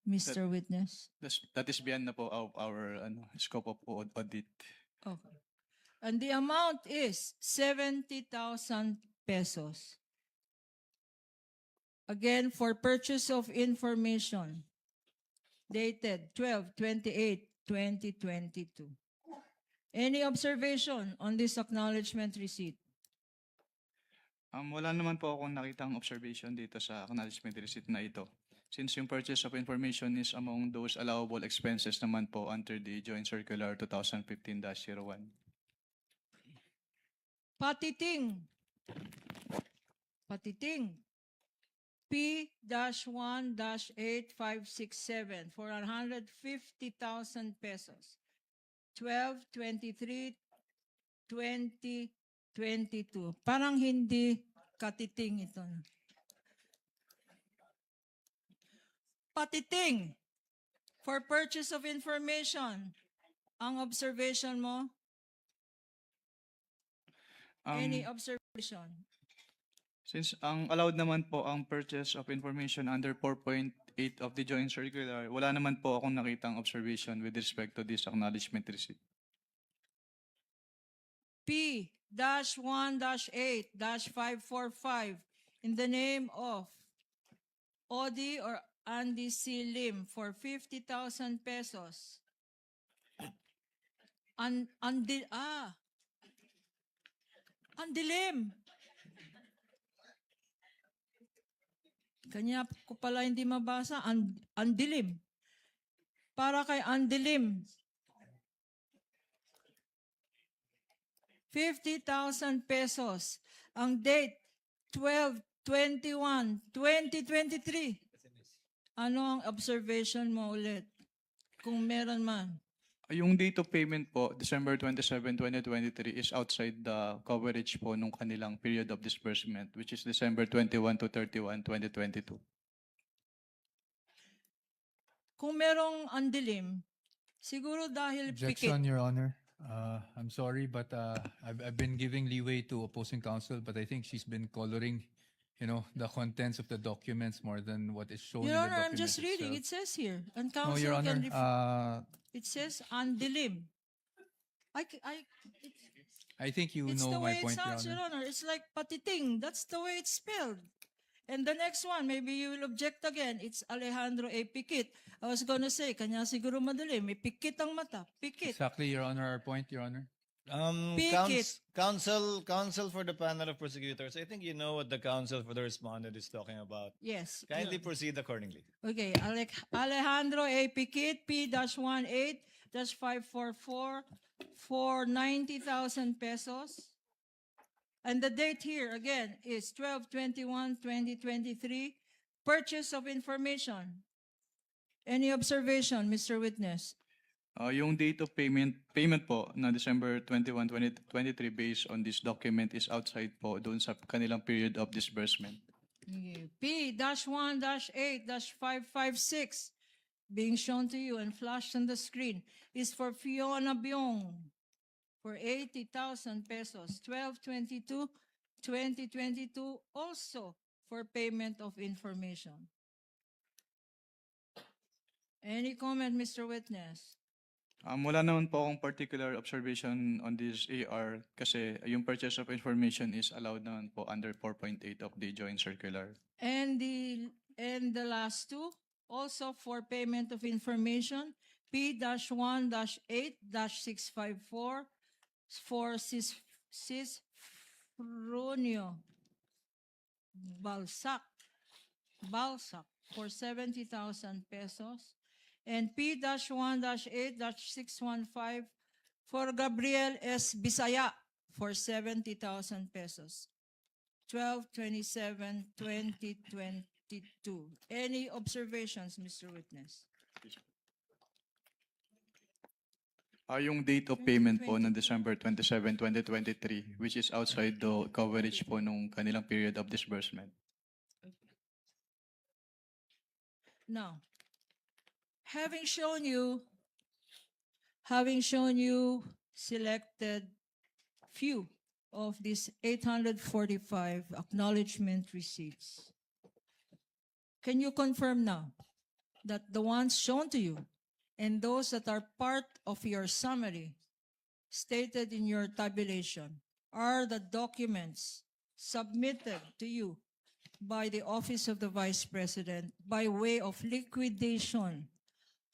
Mr. Witness? That is beyond na po of our scope of audit. Okay. And the amount is 70,000 pesos. Again, for purchase of information dated 12/28/2022. Any observation on this acknowledgement receipt? Wala naman po akong nakitang observation dito sa acknowledgement receipt na ito. Since yung purchase of information is among those allowable expenses naman po under the Joint Circular 2015-01. Patiting. P-1-8567 for 150,000 pesos. 12/23/2022. Parang hindi katiting ito. Patiting. For purchase of information. Ang observation mo? Any observation? Since ang allowed naman po ang purchase of information under 4.8 of the Joint Circular, wala naman po akong nakitang observation with respect to this acknowledgement receipt. P-1-8-545 in the name of Odi or Andy C. Lim for 50,000 pesos. Andilim. Kanya ko pala hindi mabasa. Andilim. Para kay Andilim. 50,000 pesos. Ang date, 12/21/2023. Ano ang observation mo ulit? Kung meron man. Yung date of payment po, December 27, 2023, is outside the coverage po nung kanilang period of disbursement, which is December 21 to 31, 2022. Kung merong andilim, Siguro dahil Objection, pikit. Your Honor. I'm sorry, but I've been giving leeway to opposing counsel, but I think she's been coloring, the contents of the documents more than what is shown in Your the Honor, I'm document just reading. itself. It says here, and No, counsel Your can Honor. it says undilim. I think you It's know the my way it point, Your sounds, Your Honor. Honor. It's like patiting. That's the way it's spelled. And the next one, maybe you will object again. It's Alejandro A. Pikit. I was gonna say, kanya siguro madali. May pikit ang mata. Pikit. Exactly, Your Honor, our point, Your Honor. Pick Counsel for the panel of prosecutors. I think you know what the counsel for the respondent is talking about. Yes. Kindly Your- proceed accordingly. Okay, Alejandro A. Pikit, P-18-544 for 90,000 pesos. And the date here, again, is 12/21/2023. Purchase of information. Any observation, Mr. Witness? Yung date of payment po na December 21, 2023 based on this document is outside po doon sa kanilang period of disbursement. Okay. P-1-8-556 being shown to you and flashed on the screen is for Fiona Byong for 80,000 pesos, 12/22/2022, also for payment of information. Any comment, Mr. Witness? Wala naman po akong particular observation on this AR kasi yung purchase of information is allowed naman po under 4.8 of the joint circular. And the last two, also for payment of information, P-1-8-654 for Cisfronio Balsac for 70,000 pesos. And P-1-8-615 for Gabriel S. Bisaya for 70,000 pesos. 12/27/2022. Any observations, Mr. Witness? Yung date of payment po ng December 27, 2023 which is outside the coverage po nung kanilang period of disbursement. Now, having shown you selected few of these 845 acknowledgement receipts, can you confirm now that the ones shown to you and those that are part of your summary stated in your tabulation are the documents submitted to you by the Office of the Vice President by way of liquidation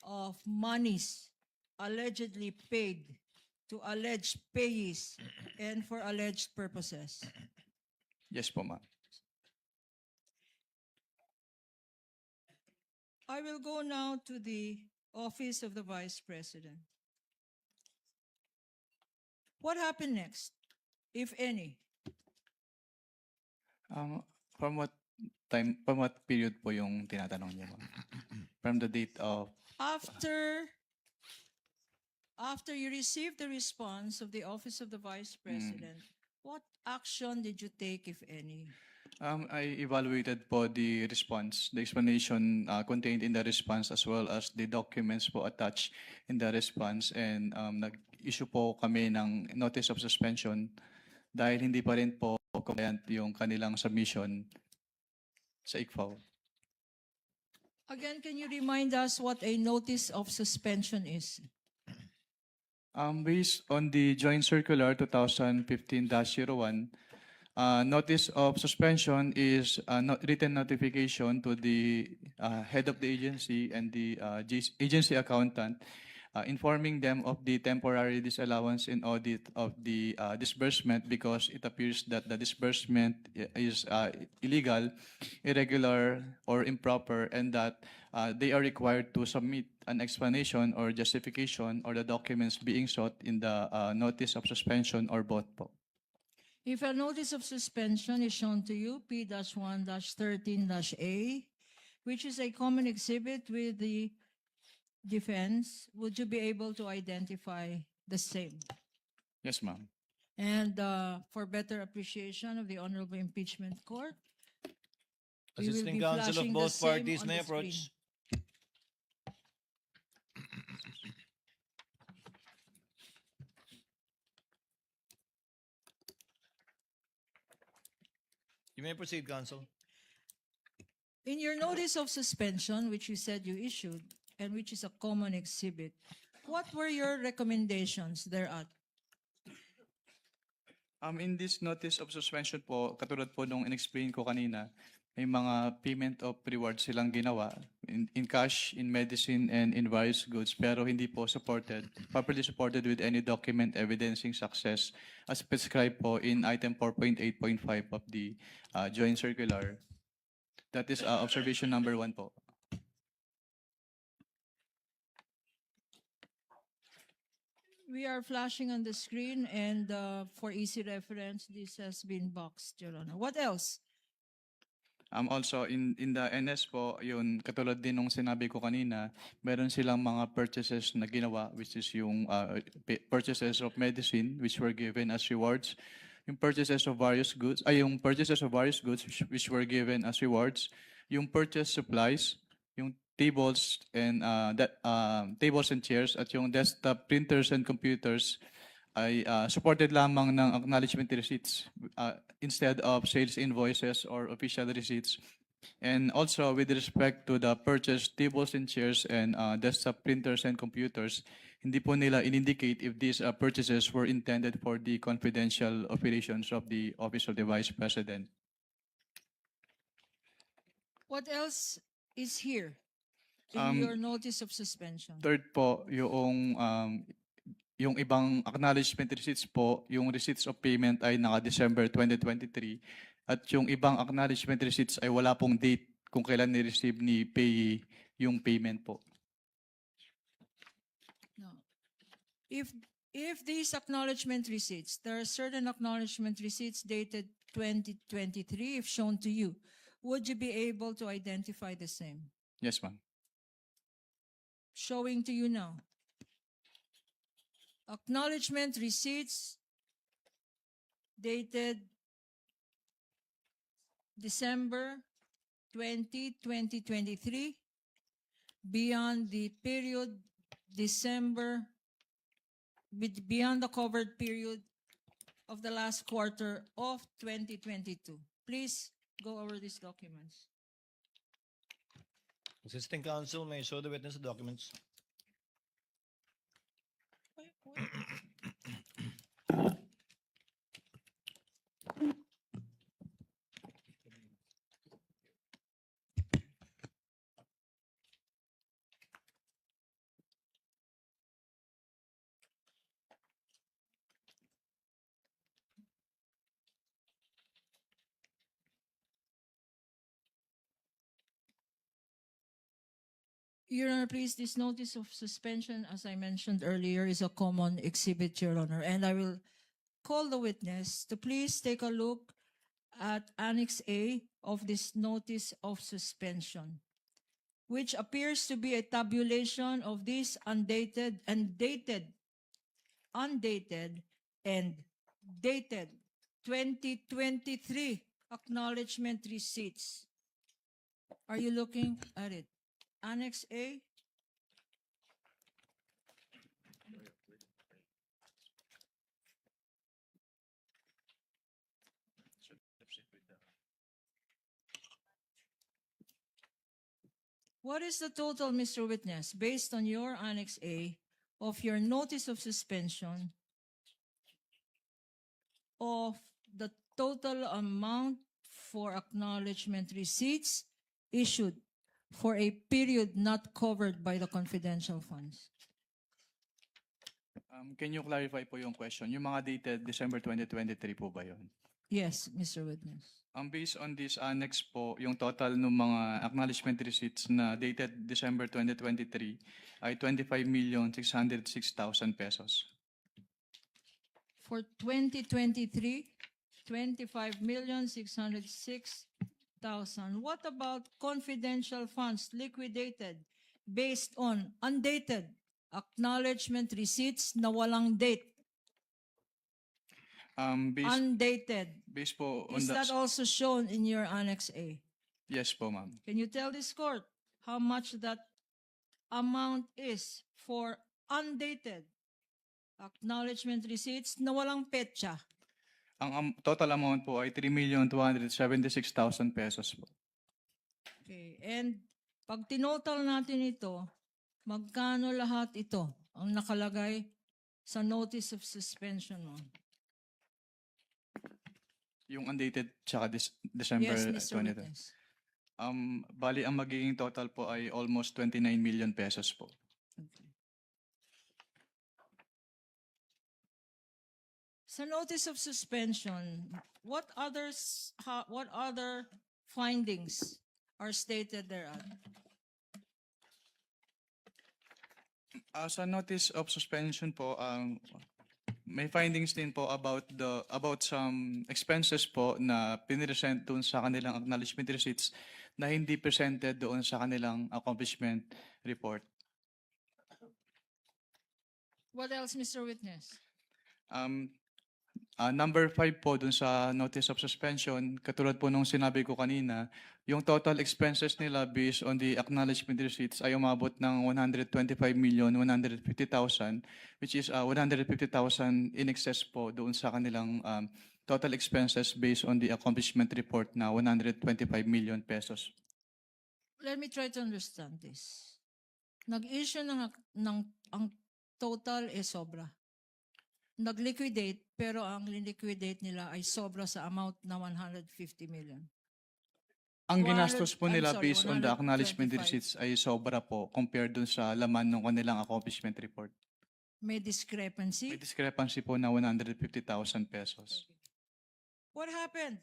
of monies allegedly paid to alleged payees and for alleged purposes? Yes po, ma'am. I will go now to the Office of the Vice President. What happened next, if any? From what period po yung tinatanong niyo, ma'am? From the date of After you received the response of the Office of the Vice President, what action did you take, if any? I evaluated po the response, the explanation contained in the response as well as the documents po attached in the response, and nag-issue po kami ng notice of suspension dahil hindi pa rin po compliant yung kanilang submission sa ICFAO. Again, can you remind us what a notice of suspension is? Based on the Joint Circular 2015-01, notice of suspension is a written notification to the head of the agency and the agency accountant, informing them of the temporary disallowance in audit of the disbursement because it appears that the disbursement is illegal, irregular, or improper, and that they are required to submit an explanation or justification or the documents being sought in the notice of suspension or both po. If a notice of suspension is shown to you, P-1-13-A, which is a common exhibit with the defense, would you be able to identify the same? Yes, ma'am. And for better appreciation of the Honorable Impeachment Court, we will Assisting be counsel of flashing the both same parties on may the screen. approach. You may proceed, counsel. In your notice of suspension, which you said you issued, and which is a common exhibit, what were your recommendations thereat? In this notice of suspension po, katulad po nung in-explain ko kanina, may mga payment of rewards silang ginawa in cash, in medicine, and in various goods, pero hindi po properly supported with any document evidencing success as prescribed po in item 4.8.5 of the joint circular. That is observation number 1 po. We are flashing on the screen, and for easy reference, this has been boxed, Your Honor. What else? Also, in the NS po, yun, katulad din nung sinabi ko kanina, meron silang mga purchases na ginawa, which is yung purchases of medicine, which were given as rewards. Yung purchases of various goods, which were given as rewards. Yung purchase supplies, yung tables and tables and chairs, at yung desktop printers and computers ay supported lamang ng acknowledgement receipts instead of sales invoices or official receipts. And also with respect to the purchased tables and chairs and desktop printers and computers, hindi po nila in-indicate if these purchases were intended for the confidential operations of the Office of the Vice President. What else is here in your notice of suspension? Third po, yung ibang acknowledgement receipts po, yung receipts of payment ay naka-December 2023 at yung ibang acknowledgement receipts ay wala pong date kung kailan ni-receive ni payee yung payment po. No. If these acknowledgement receipts, there are certain acknowledgement receipts dated 2023, if shown to you, would you be able to identify the same? Yes, ma'am. Showing to you now. Acknowledgement receipts dated December 20, 2023, beyond the period beyond the covered period of the last quarter of 2022. Please go over these documents. Assisting counsel may show the witness the documents. Your Honor, please, this notice of suspension, as I mentioned earlier, is a common exhibit, Your Honor, and I will call the witness to please take a look at Annex A of this notice of suspension, which appears to be a tabulation of these undated and dated 2023 acknowledgement receipts. Are you looking at it? Annex A? What is the total, Mr. Witness, based on your Annex A of your notice of suspension of the total amount for acknowledgement receipts issued for a period not covered by the confidential funds? Can you clarify po yung question? Yung mga dated December 2023 po ba yun? Yes, Mr. Witness. Based on this annex po, yung total ng mga acknowledgement receipts na dated December 2023 ay 25,606,000 pesos. For 2023, 25,606,000. What about confidential funds liquidated based on undated acknowledgement receipts na walang date? Undated. Based po on Is that also shown in your Annex A? Yes po, ma'am. Can you tell this court how much that amount is for undated acknowledgement receipts na walang petsa? Ang total amount po ay 3,276,000 pesos po. Okay. And pag tinotal natin ito, magkano lahat ito ang nakalagay sa notice of suspension mo? Yung undated tsaka December Yes, Mr. 23. Witness. Bali, ang magiging total po ay almost 29 million pesos po. Okay. Sa notice of suspension, what other findings are stated thereat? Sa notice of suspension po, may findings din po about some expenses po na piniresent doon sa kanilang acknowledgement receipts na hindi presented doon sa kanilang accomplishment report. What else, Mr. Witness? Number 5 po dun sa notice of suspension, katulad po nung sinabi ko kanina, yung total expenses nila based on the acknowledgement receipts ay umabot ng 125,150,000, which is 150,000 in excess po doon sa kanilang total expenses based on the accomplishment report na 125 million pesos. Let me try to understand this. Nag-issue ang total is sobra. Nag-liquidate, pero ang liquidate nila ay sobra sa amount na 150 million. Ang 100 ginastos po I'm nila sorry, based on the acknowledgement 125. receipts ay sobra po compared dun sa laman ng kanilang accomplishment report. May discrepancy. May discrepancy po na 150,000 pesos. What happened?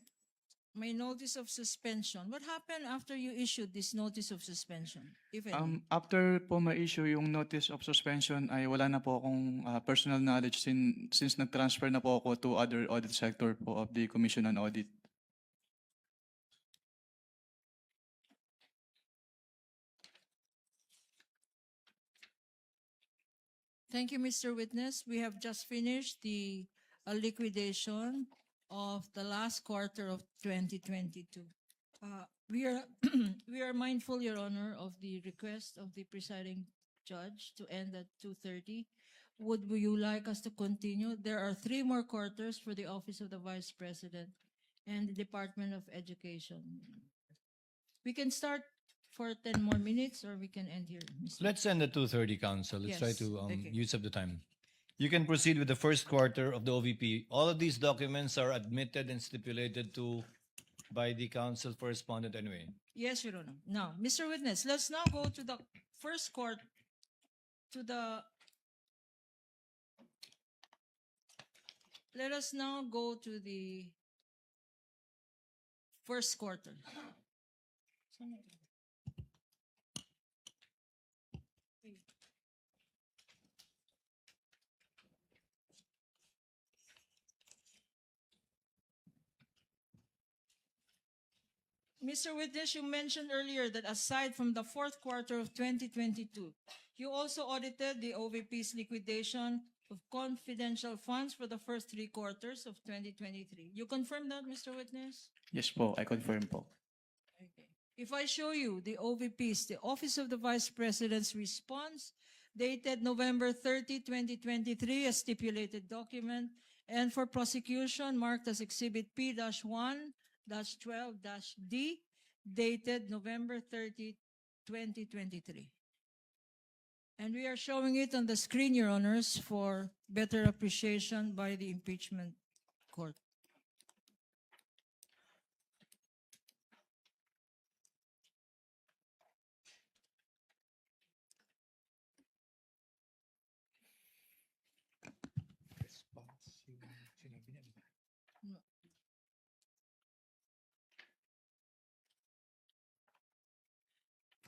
May notice of suspension. What happened after you issued this notice of suspension, if any? After po ma-issue yung notice of suspension ay wala na po akong personal knowledge since nag-transfer na po ako to other audit sector po of the Commission on Audit. Thank you, Mr. Witness. We have just finished the liquidation of the last quarter of 2022. We are we are mindful, Your Honor, of the request of the presiding judge to end at 2:30. Would you like us to continue? There are 3 more quarters for the Office of the Vice President and the Department of Education. We can start for 10 more minutes, or we can end here, Mr. Let's end at 2:30, Council. Let's try Yes, to okay. use up the time. You can proceed with the first quarter of the OVP. All of these documents are admitted and stipulated to by the Council correspondent anyway. Yes, Your Honor. Now, Mr. Witness, let's now go to the first court, let us now go to the first quarter. Mr. Witness, you mentioned earlier that aside from the fourth quarter of 2022, you also audited the OVP's liquidation of confidential funds for the first 3 quarters of 2023. You confirm that, Mr. Witness? Yes po, I confirm po. Okay. If I show you the OVP's, the Office of the Vice President's response, dated November 30, 2023, a stipulated document, and for prosecution marked as Exhibit P-1-12-D, dated November 30, 2023. And we are showing it on the screen, Your Honors, for better appreciation by the impeachment court.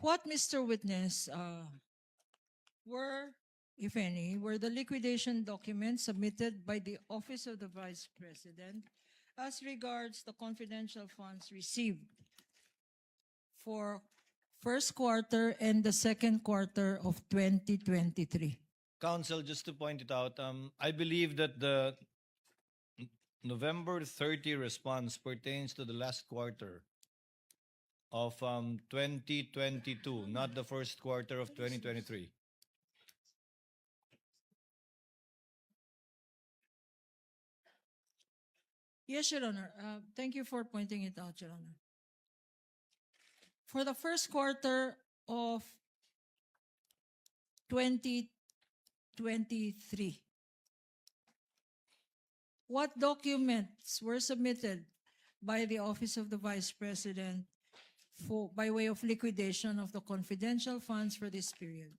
What, Mr. Witness, were, if any, were the liquidation documents submitted by the Office of the Vice President as regards the confidential funds received for first quarter and the second quarter of 2023? Council, just to point it out, I believe that the November 30 response pertains to the last quarter of 2022, not the first quarter of 2023. Yes, Your Honor. Thank you for pointing it out, Your Honor. For the first quarter of 2023, what documents were submitted by the Office of the Vice President by way of liquidation of the confidential funds for this period?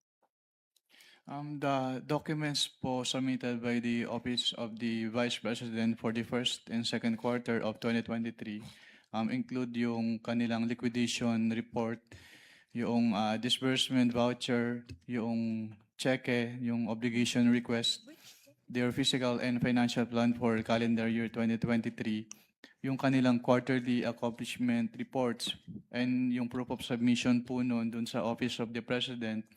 The documents po submitted by the Office of the Vice President for the first and second quarter of 2023 include yung kanilang liquidation report, yung disbursement voucher, yung cheque, yung obligation request, their physical and financial plan for calendar year 2023, yung kanilang quarterly accomplishment reports, and yung proof of submission po noon dun sa Office of the President,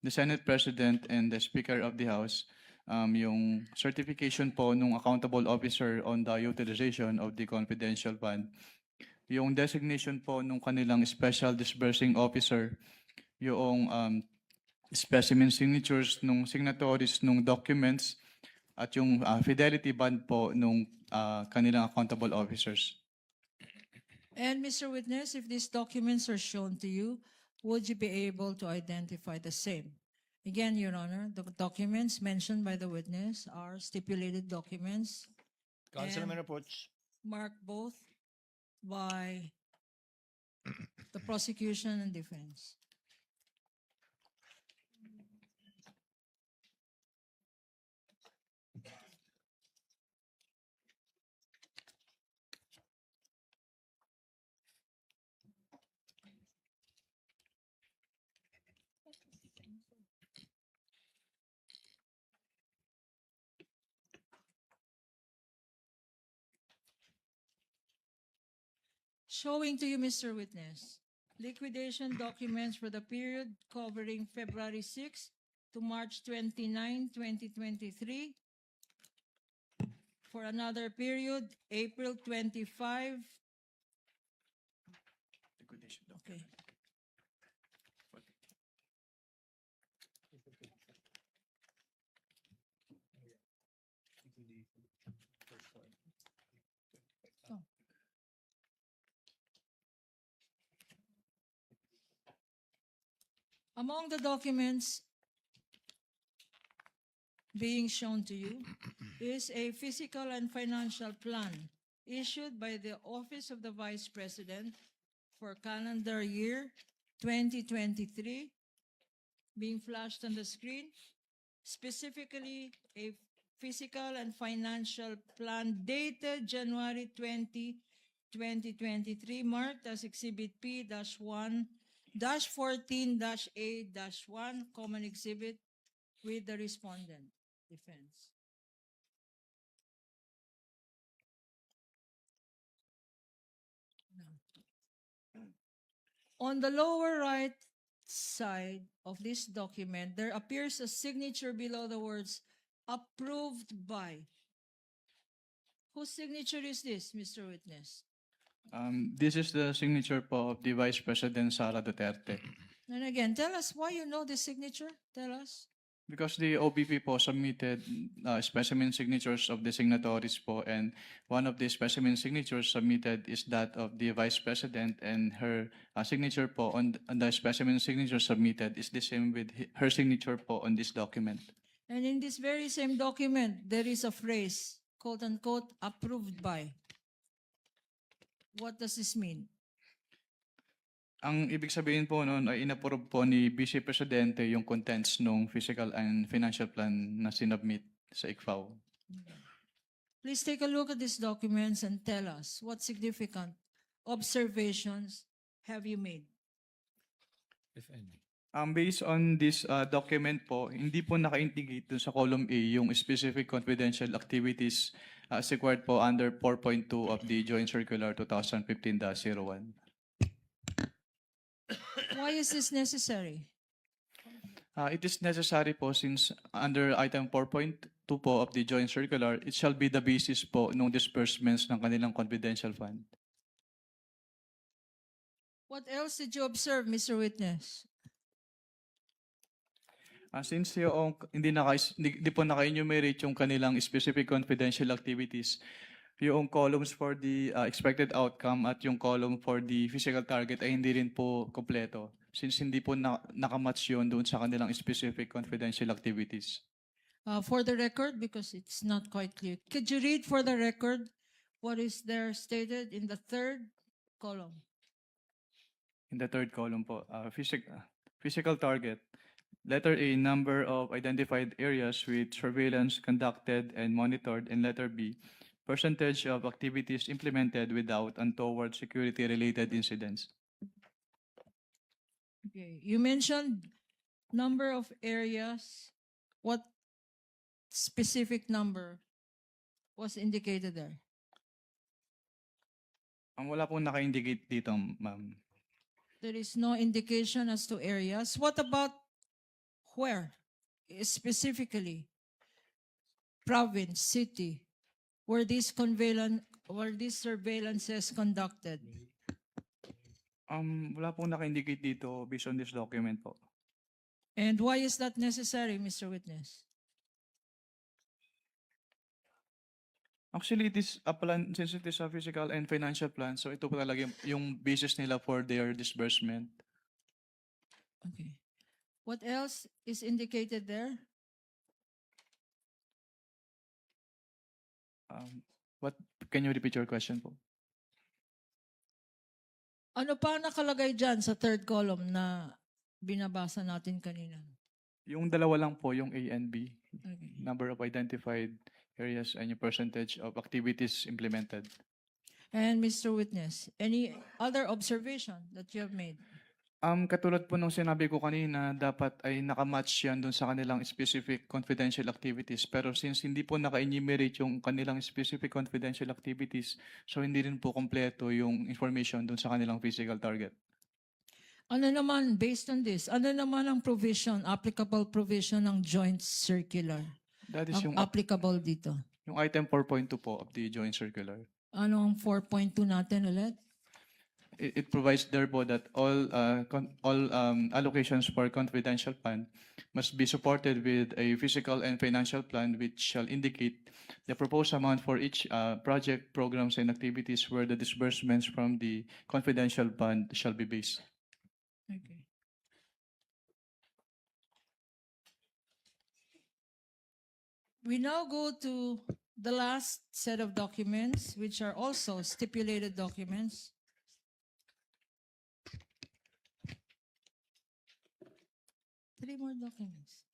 the Senate President, and the Speaker of the House, yung certification po nung accountable officer on the utilization of the confidential fund, yung designation po nung kanilang special disbursing officer, yung specimen signatures nung signatories nung documents, at yung fidelity bond po nung kanilang accountable officers. And Mr. Witness, if these documents are shown to you, would you be able to identify the same? Again, Your Honor, the documents mentioned by the witness are stipulated documents Councilman And- Reproach. marked both by the prosecution and defense. Showing to you, Mr. Witness, liquidation documents for the period covering February 6 to March 29, 2023. For another period, April 25. Okay. Oh. Among the documents being shown to you is a physical and financial plan issued by the Office of the Vice President for calendar year 2023, being flashed on the screen. Specifically, a physical and financial plan dated January 20, 2023, marked as Exhibit P-1-14-A-1, Common Exhibit with the respondent, defense. On the lower right side of this document, there appears a signature below the words approved by. Whose signature is this, Mr. Witness? This is the signature po of the Vice President Sara Duterte. And again, tell us why you know this signature. Tell us. Because the OBP po submitted specimen signatures of the signatories po, and one of the specimen signatures submitted is that of the Vice President, and her signature po on the specimen signature submitted is the same with her signature po on this document. And in this very same document, there is a phrase, quote unquote, approved by. What does this mean? Ang ibig sabihin po noon ay inapprove po ni Vice Presidente yung contents ng physical and financial plan na sinubmit sa ICFAO. Please take a look at these documents and tell us what significant observations have you made? If any. Based on this document po, hindi po naka-integrate dun sa column A yung specific confidential activities as required po under 4.2 of the Joint Circular 2015-01. Why is this necessary? It is necessary po since under item 4.2 po of the Joint Circular, it shall be the basis po ng disbursements ng kanilang confidential fund. What else did you observe, Mr. Witness? Since yung hindi po naka-enumerate yung kanilang specific confidential activities, yung columns for the expected outcome at yung column for the physical target ay hindi rin po kompleto since hindi po nakamatch yun doon sa kanilang specific confidential activities. For the record, because it's not quite clear, could you read for the record what is there stated in the third column? In the third column po, physical target. Letter A, number of identified areas with surveillance conducted and monitored. And letter B, percentage of activities implemented without untoward security-related incidents. Okay, you mentioned number of areas. What specific number was indicated there? Ang wala pong naka-indicate dito, ma'am. There is no indication as to areas. What about where? Specifically, province, city, where these surveillances conducted? Wala pong naka-indicate dito based on this document po. And why is that necessary, Mr. Witness? Actually, it is a plan, since it is a physical and financial plan, so ito po talaga yung basis nila for their disbursement. Okay. What else is indicated there? What, can you repeat your question po? Ano pa nakalagay dyan sa third column na binabasa natin kanina? Yung dalawa lang po, yung A and B. Okay. Number of identified areas and yung percentage of activities implemented. And Mr. Witness, any other observation that you have made? Katulad po nung sinabi ko kanina, dapat ay nakamatch yan dun sa kanilang specific confidential activities. Pero since hindi po naka-enumerate yung kanilang specific confidential activities, so hindi rin po kompleto yung information dun sa kanilang physical target. Ano naman, based on this, ano naman ang provision, applicable provision ng joint circular? That is Ang yung, applicable dito. yung item 4.2 po of the joint circular. Ano ang 4.2 natin ulit? It provides therefore that all allocations for confidential fund must be supported with a physical and financial plan which shall indicate the proposed amount for each project, programs, and activities where the disbursements from the confidential fund shall be based. Okay. We now go to the last set of documents, which are also stipulated documents. Three more documents.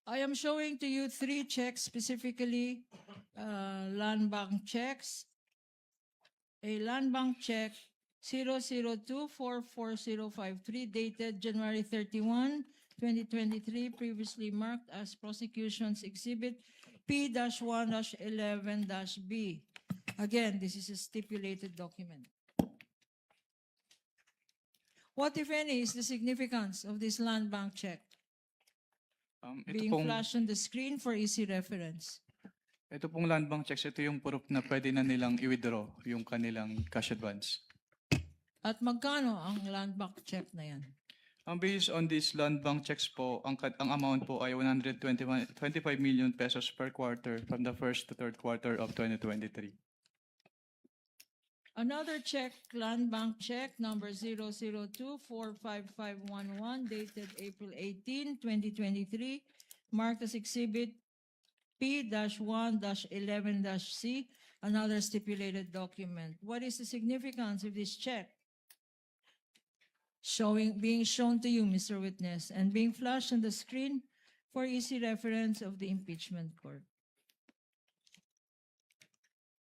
I am showing to you three checks, specifically land bank checks. A land bank check 002444053 dated January 31, 2023, previously marked as Prosecution's Exhibit P-1-11-B. Again, this is a stipulated document. What, if any, is the significance of this land bank check Ito being pong, flashed on the screen for easy reference? ito pong land bank checks, ito yung proof na pwede na nilang i-withdraw yung kanilang cash advance. At magkano ang land bank check na yan? Based on these land bank checks po, ang amount po ay 125 million pesos per quarter from the first to third quarter of 2023. Another check, land bank check number 002455511 dated April 18, 2023, marked as Exhibit P-1-11-C, another stipulated document. What is the significance of this check? Being shown to you, Mr. Witness, and being flashed on the screen for easy reference of the impeachment court.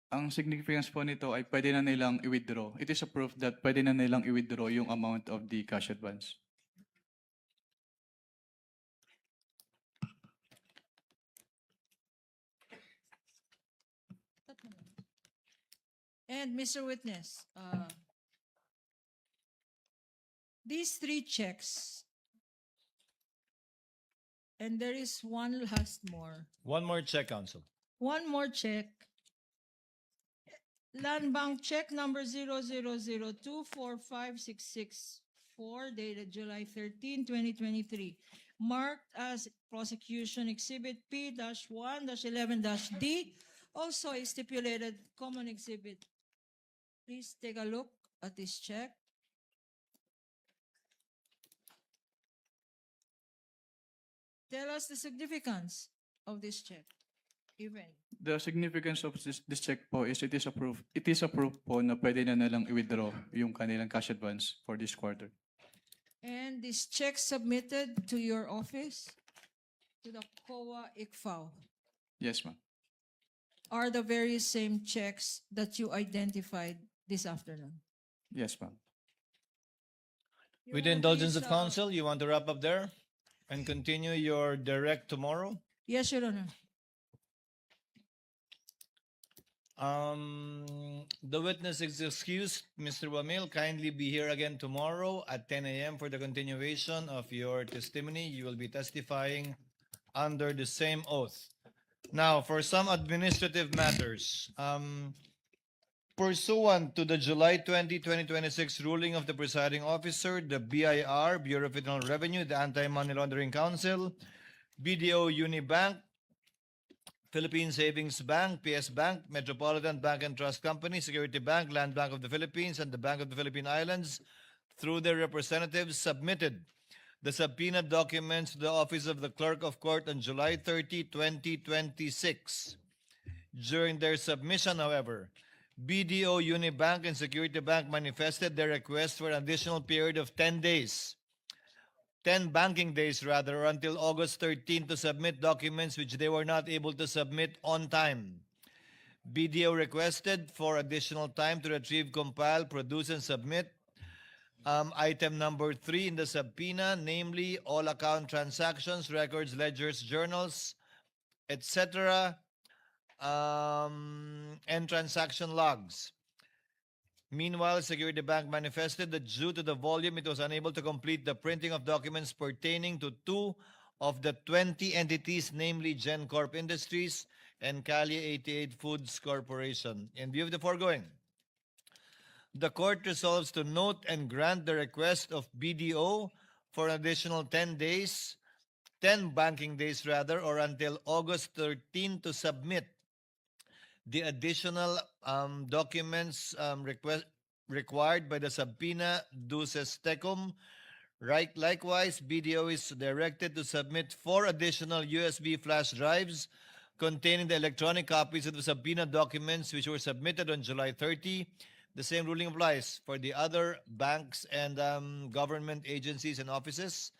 Ang significance po nito ay pwede na nilang i-withdraw. It is a proof that pwede na nilang i-withdraw yung amount of the cash advance. And Mr. Witness, these three checks, and there is one last more. One more check, Counsel. One more check. Land Bank check number 000245664 dated July 13, 2023. marked as Prosecution Exhibit P-1-11-D, also a stipulated common exhibit. Please take a look at this check. Tell us the significance of this check, if any. The significance of this check po is it is approved. It is approved po na pwede na nalang i-withdraw yung kanilang cash advance for this quarter. And this check submitted to your office, to the COA ICFAO, Yes, ma'am. are the very same checks that you identified this afternoon. Yes, ma'am. Your With the Honor, indulgence please, of counsel, you want to wrap up there and continue your direct tomorrow? Yes, Your Honor. The witness is excused. Mr. Wamil, kindly be here again tomorrow at 10 a.m. for the continuation of your testimony. You will be testifying under the same oath. Now, for some administrative matters, pursuant to the July 20, 2026 ruling of the presiding officer, the BIR, Bureau of Internal Revenue, the Anti-Money Laundering Council, BDO Unibank, Philippine Savings Bank, PS Bank, Metropolitan Bank and Trust Company, Security Bank, Land Bank of the Philippines, and the Bank of the Philippine Islands, through their representatives, submitted the subpoena documents to the Office of the Clerk of Court on July 30, 2026. During their submission, however, BDO Unibank and Security Bank manifested their request for an additional period of 10 days. 10 banking days rather, until August 13 to submit documents which they were not able to submit on time. BDO requested for additional time to retrieve, compile, produce, and submit item number 3 in the subpoena, namely all account transactions, records, ledgers, journals, etc., and transaction logs. Meanwhile, Security Bank manifested that due to the volume, it was unable to complete the printing of documents pertaining to 2 of the 20 entities, namely GenCorp Industries and Cali 88 Foods Corporation. In view of the foregoing, the court resolves to note and grant the request of BDO for an additional 10 days, 10 banking days rather, or until August 13 to submit the additional documents required by the subpoena duces tecum. Right, likewise, BDO is directed to submit 4 additional USB flash drives containing the electronic copies of the subpoena documents which were submitted on July 30. The same ruling applies for the other banks and government agencies and offices.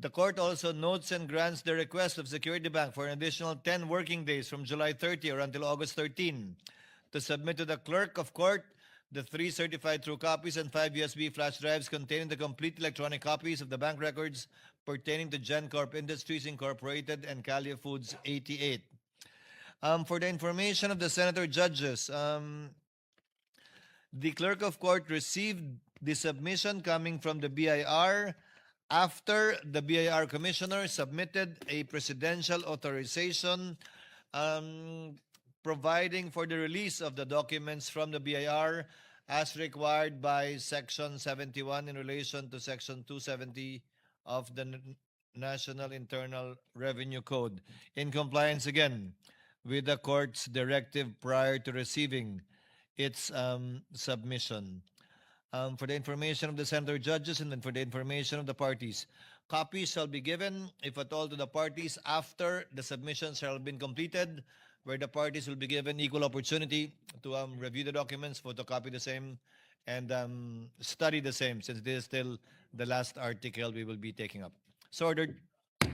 The court also notes and grants the request of Security Bank for an additional 10 working days from July 30 or until August 13 to submit to the clerk of court the 3 certified true copies and 5 USB flash drives containing the complete electronic copies of the bank records pertaining to GenCorp Industries Incorporated and Cali Foods 88. For the information of the senator judges, the clerk of court received the submission coming from the BIR after the BIR commissioner submitted a presidential authorization providing for the release of the documents from the BIR as required by Section 71 in relation to Section 270 of the National Internal Revenue Code, in compliance again with the court's directive prior to receiving its submission. For the information of the senator judges and then for the information of the parties, copies shall be given, if at all, to the parties after the submissions shall have been completed, where the parties will be given equal opportunity to review the documents, photocopy the same, and study the same, since this is still the last article we will be taking up. So ordered.